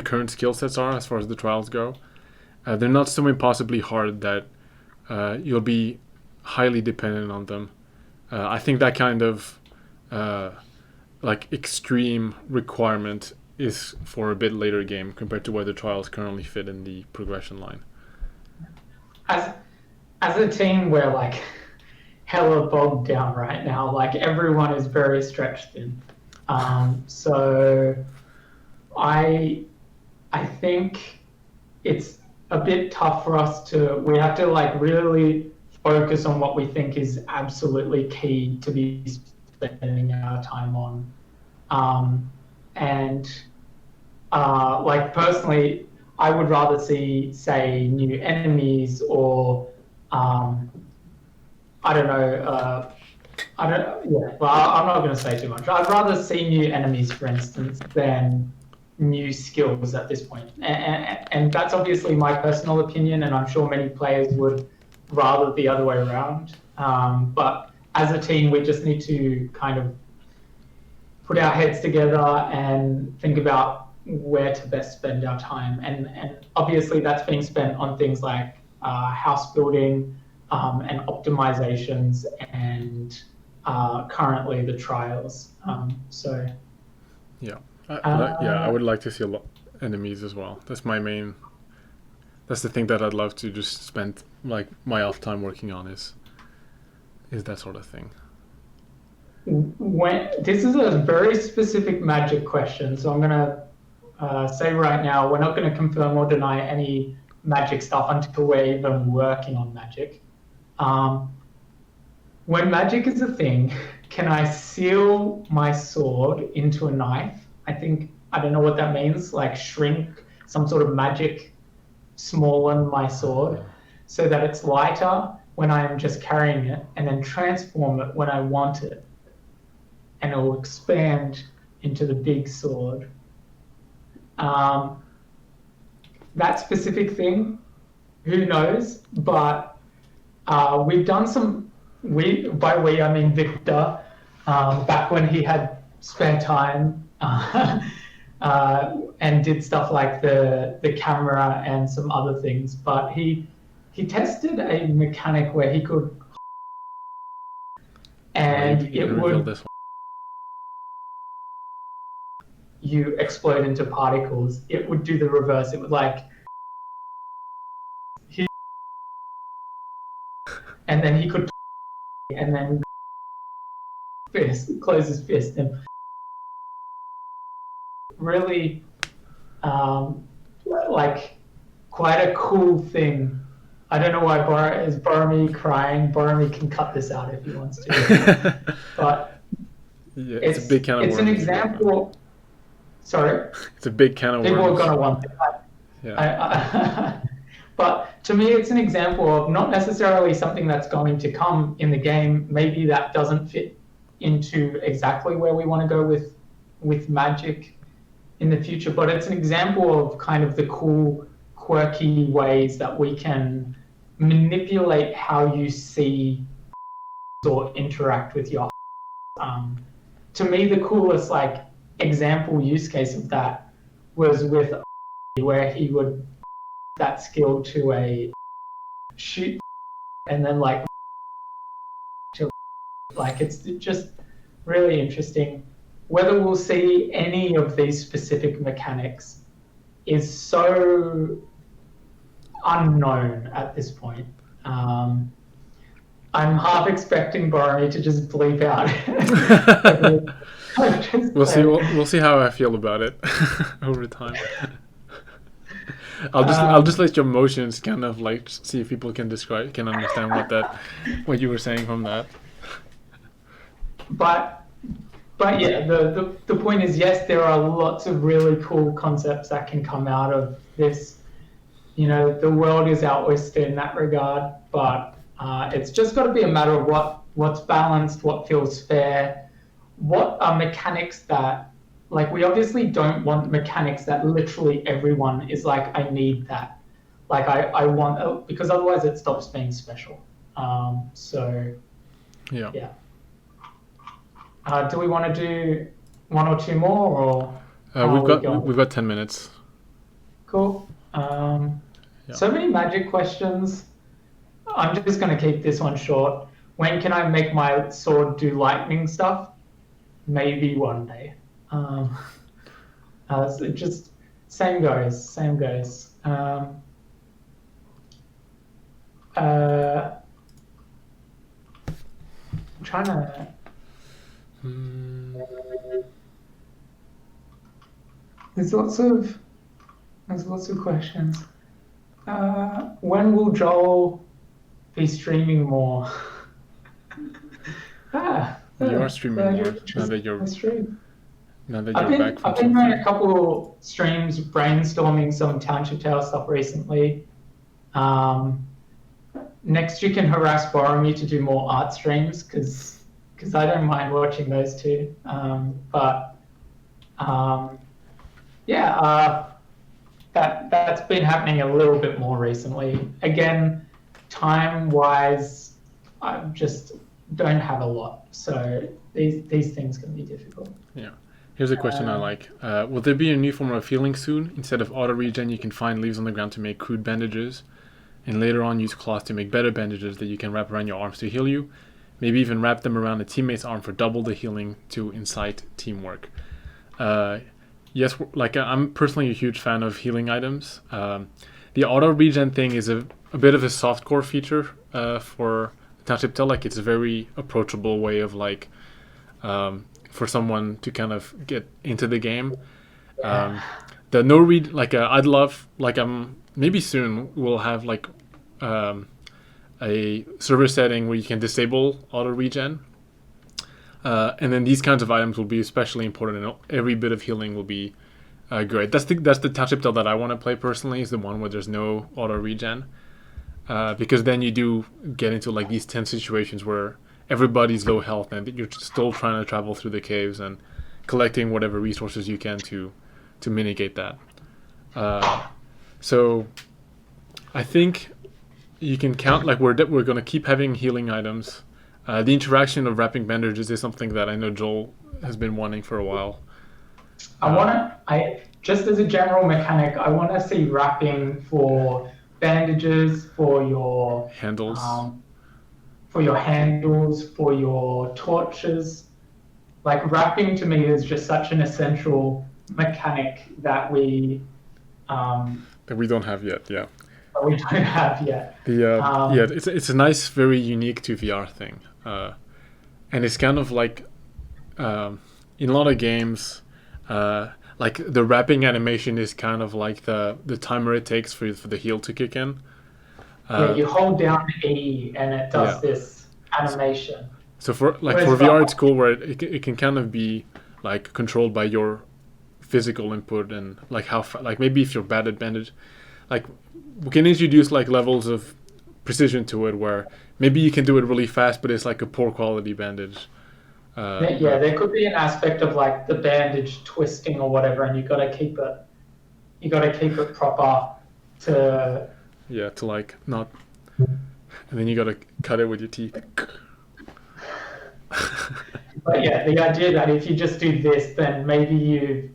current skill sets are as far as the trials go. They're not so impossibly hard that you'll be highly dependent on them. I think that kind of like extreme requirement is for a bit later game compared to where the trials currently fit in the progression line. As a team, we're like hella bogged down right now. Like everyone is very stretched thin. So I think it's a bit tough for us we have to like really focus on what we think is absolutely key to be spending our time on. Like personally, I would rather see, say, new enemies or I don't know. Well, I'm not going to say too much. I'd rather see new enemies, for instance, than new skills at this point. And that's obviously my personal opinion, and I'm sure many players would rather the other way around. But as a team, we just need to kind of put our heads together and think about where to best spend our time. And obviously that's being spent on things like house building and optimizations and currently the trials. Yeah, I would like to see a lot enemies as well. That's my main. That's the thing that I'd love to just spend like my off time working on is that sort of thing. This is a very specific Magic question, so I'm gonna say right now we're not going to confirm or deny any Magic stuff until we're even working on Magic. When Magic is a thing, can I seal my sword into a knife? I don't know what that means, like shrink some sort of magic, smallen my sword so that it's lighter when I am just carrying it, and then transform it when I want it. And it will expand into the big sword. That specific thing, who knows? But we've done some, by we I mean Victor, back when he had spare time and did stuff like the camera and some other things. But he tested a mechanic where he could, and it would, you explode into particles. It would do the reverse. It would like, and then he could, and then close his fist, and really like quite a cool thing. I don't know why is Boramy crying. Boramy can cut this out if he wants to. But yeah, it's a big can of worms. It's an example. Sorry? It's a big can of worms. People are going to want it. Yeah. But to me, it's an example of not necessarily something that's going to come in the game. Maybe that doesn't fit into exactly where we want to go with Magic in the future, but it's an example of kind of the cool, quirky ways that we can manipulate how you see or interact with your. To me, the coolest like example use case of that was with where he would that skill to a shoot and then like it's just really interesting. Whether we'll see any of these specific mechanics is so unknown at this point. I'm half expecting Boramy to just bleep out. We'll see how I feel about it over time. I'll just let your emotions kind of like see if people can understand what you were saying from that. But yeah, the point is, yes, there are lots of really cool concepts that can come out of this. You know, the world is our oyster in that regard, but it's just got to be a matter of what's balanced, what feels fair, what are mechanics that, like, we obviously don't want mechanics that literally everyone is like, I need that. Like, I want, because otherwise it stops being special. So, yeah. Do we want to do one or two more, or we've got 10 minutes. Cool. So many Magic questions. I'm just going to keep this one short. When can I make my sword do lightning stuff? Maybe one day. So just same goes. I'm trying to. There's lots of questions. When will Joel be streaming more? You are streaming more now that you're back from I've been doing a couple streams brainstorming some Township Tale stuff recently. Next you can harass Boramy to do more art streams because I don't mind watching those too. That's been happening a little bit more recently. Again, time-wise, I'm just don't have a lot, so these things can be difficult. Yeah. Here's a question I like. Will there be a new form of healing soon? Instead of auto regen, you can find leaves on the ground to make crude bandages, and later on use cloth to make better bandages that you can wrap around your arms to heal you. Maybe even wrap them around a teammate's arm for double the healing to incite teamwork. Yes, like I'm personally a huge fan of healing items. The auto regen thing is a bit of a softcore feature for Township Tale. Like it's a very approachable way of like for someone to kind of get into the game. The no read like I'd love like maybe soon we'll have like a server setting where you can disable auto regen. And then these kinds of items will be especially important, and every bit of healing will be great. That's the Township Tale that I want to play personally, is the one where there's no auto regen, because then you do get into like these tense situations where everybody's low health and you're still trying to travel through the caves and collecting whatever resources you can to mitigate that. So I think you can count like we're going to keep having healing items. The interaction of wrapping bandages is something that I know Joel has been wanting for a while. I just as a general mechanic, I want to see wrapping for bandages, for your handles, for your torches. Like wrapping to me is just such an essential mechanic that we don't have yet. Yeah. That we don't have yet. It's a nice, very unique to VR thing, and it's kind of like in a lot of games, like the wrapping animation is kind of like the timer it takes for the heal to kick in. You hold down E and it does this animation. So for VR, it's cool where it can kind of be like controlled by your physical input and like how like maybe if you're bad at bandage, like we can introduce like levels of precision to it where maybe you can do it really fast, but it's like a poor quality bandage. There could be an aspect of like the bandage twisting or whatever, and you got to keep it proper to like not, and then you got to cut it with your teeth. But yeah, the idea that if you just do this, then maybe you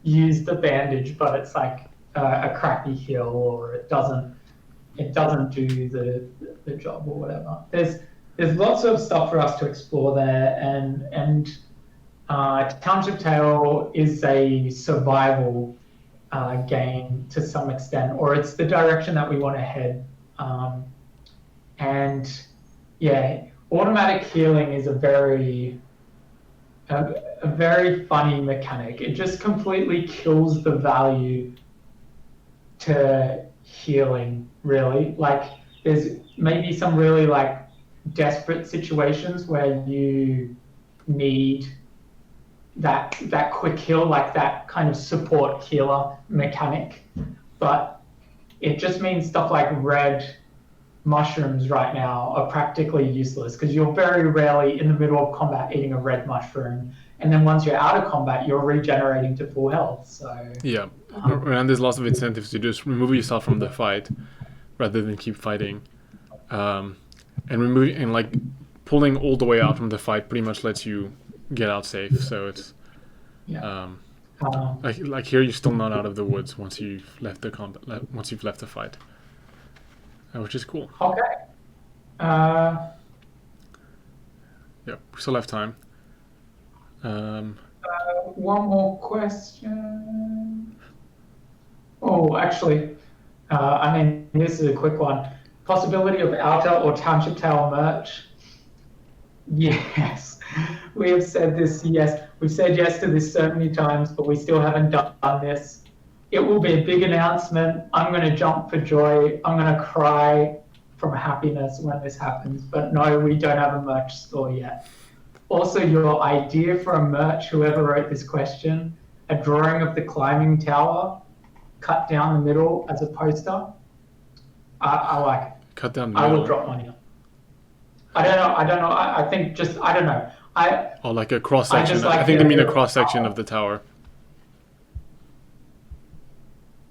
use the bandage, but it's like a crappy heal, or it doesn't do the job or whatever. There's lots of stuff for us to explore there, and Township Tale is a survival game to some extent, or it's the direction that we want to head. And yeah, automatic healing is a very funny mechanic. It just completely kills the value to healing, really. Like there's maybe some really like desperate situations where you need that quick heal, like that kind of support healer mechanic, but it just means stuff like red mushrooms right now are practically useless because you're very rarely in the middle of combat eating a red mushroom, and then once you're out of combat you're regenerating to full health. So and there's lots of incentives to just remove yourself from the fight rather than keep fighting, and removing and like pulling all the way out from the fight pretty much lets you get out safe. So it's like here you're still not out of the woods once you've left the combat, once you've left the fight, which is cool. Okay. We still have time. One more question. Oh, actually, this is a quick one. Possibility of Outer or Township Tale merch? Yes, we have said this. Yes, we've said yes to this so many times, but we still haven't done this. It will be a big announcement. I'm going to jump for joy. I'm going to cry from happiness when this happens. But no, we don't have a merch store yet. Also, your idea for a merch, whoever wrote this question, a drawing of the climbing tower, cut down the middle as a poster. I like it. Cut down the middle. middle. I will drop money on. I don't know. I think just, I don't know. Like a cross section. I think they mean a cross section of the tower.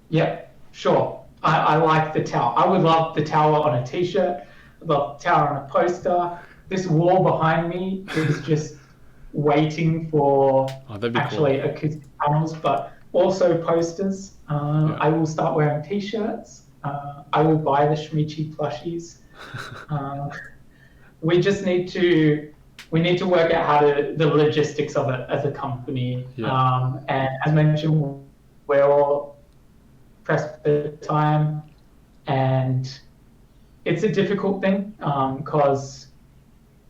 Yeah, sure. I like the tower. I would love the tower on a t-shirt. I'd love the tower on a poster. this wall behind me is just waiting for actually cool. acoustic panels, but also posters. I will start wearing t-shirts. I will buy the Shmichi plushies. We just need to work out how to the logistics of it as a company. And as mentioned, we're all pressed for time, and it's a difficult thing because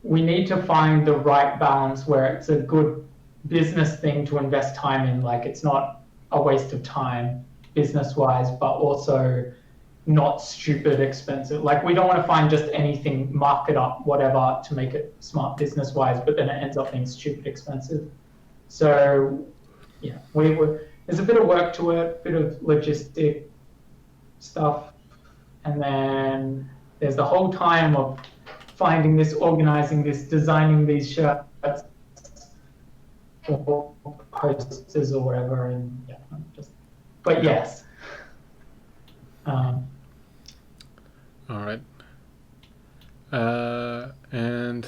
we need to find the right balance where it's a good business thing to invest time in. Like, it's not a waste of time business wise, but also not stupid expensive. Like, we don't want to find just anything, mark it up, whatever, to make it smart business wise, but then it ends up being stupid expensive. So yeah, there's a bit of work to it, bit of logistic stuff, and then there's the whole time of finding this, organizing this, designing these shirts or posters or whatever, and yeah, but yes. All right. And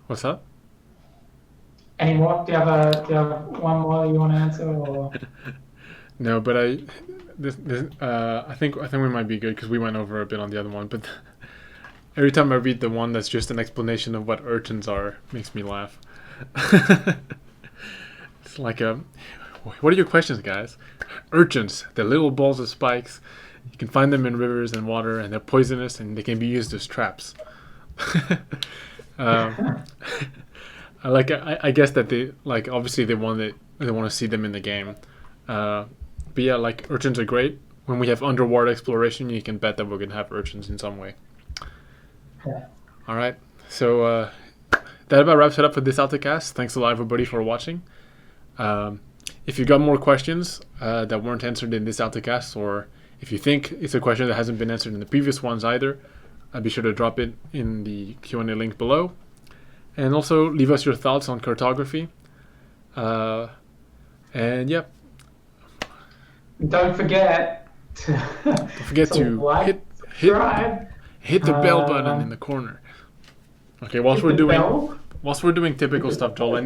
what's that? Any more? Do you have one more you want to answer? Or? No, but I think we might be good because we went over a bit on the other one. But every time I read the one that's just an explanation of what urchins are, makes me laugh. It's like what are your questions, guys? Urchins, they're little balls of spikes. You can find them in rivers and water, and they're poisonous, and they can be used as traps. I guess that they obviously they want to see them in the game. But yeah, like urchins are great. When we have underwater exploration, you can bet that we're gonna have urchins in some way. Yeah. All right, so that about wraps it up for this Altacast. Thanks a lot, everybody, for watching. If you got more questions that weren't answered in this Altacast, or if you think it's a question that hasn't been answered in the previous ones either, be sure to drop it in the Q&A link below. And also leave us your thoughts on cartography. And yeah. Don't forget to like, hit the bell button in the corner. Okay, whilst we're doing typical stuff, Joel, I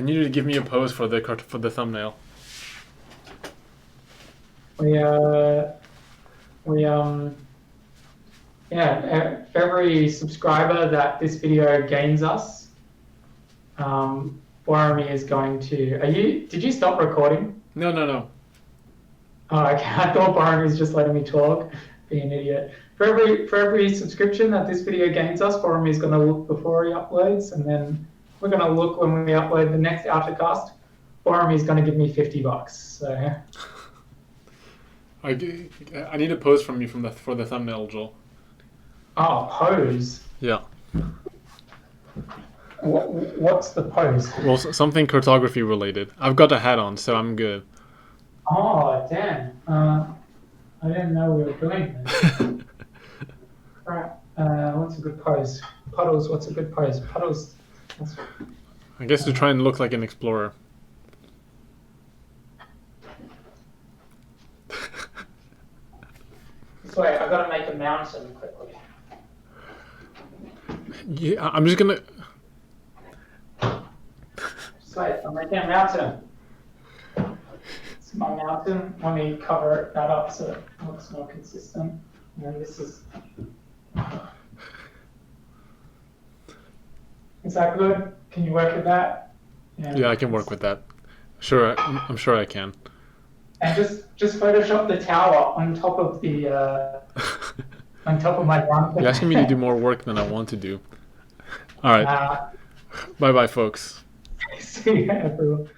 need you to give me a pose for the thumbnail. For every subscriber that this video gains us, Boramy is going to. Did you stop recording? No. Oh, okay. I thought Boramy was just letting me talk. Be an idiot. For every subscription that this video gains us, Boramy is going to look before he uploads, and then we're going to look when we upload the next Altacast. Boramy is going to give me $50. So. I need a pose from you for the thumbnail, Joel. Oh, pose? Yeah. What's the pose? Well, something cartography related. I've got a hat on, so I'm good. Oh, damn. I didn't know we were doing this. Alright, what's a good pose? Puddles, what's a good pose? Puddles. I guess to try and look like an explorer. Wait, I've got to make a mountain quickly. Yeah, I'm just gonna. Just wait, I'm making a mountain. It's my mountain. Let me cover that up so it looks more consistent. And then this is. Is that good? Can you work with that? Yeah, I can work with that. Sure, I'm sure I can. And just Photoshop the tower on top of the on top of my ground. You're asking me to do more work than I want to do. All right. Bye-bye, folks. See you, everyone.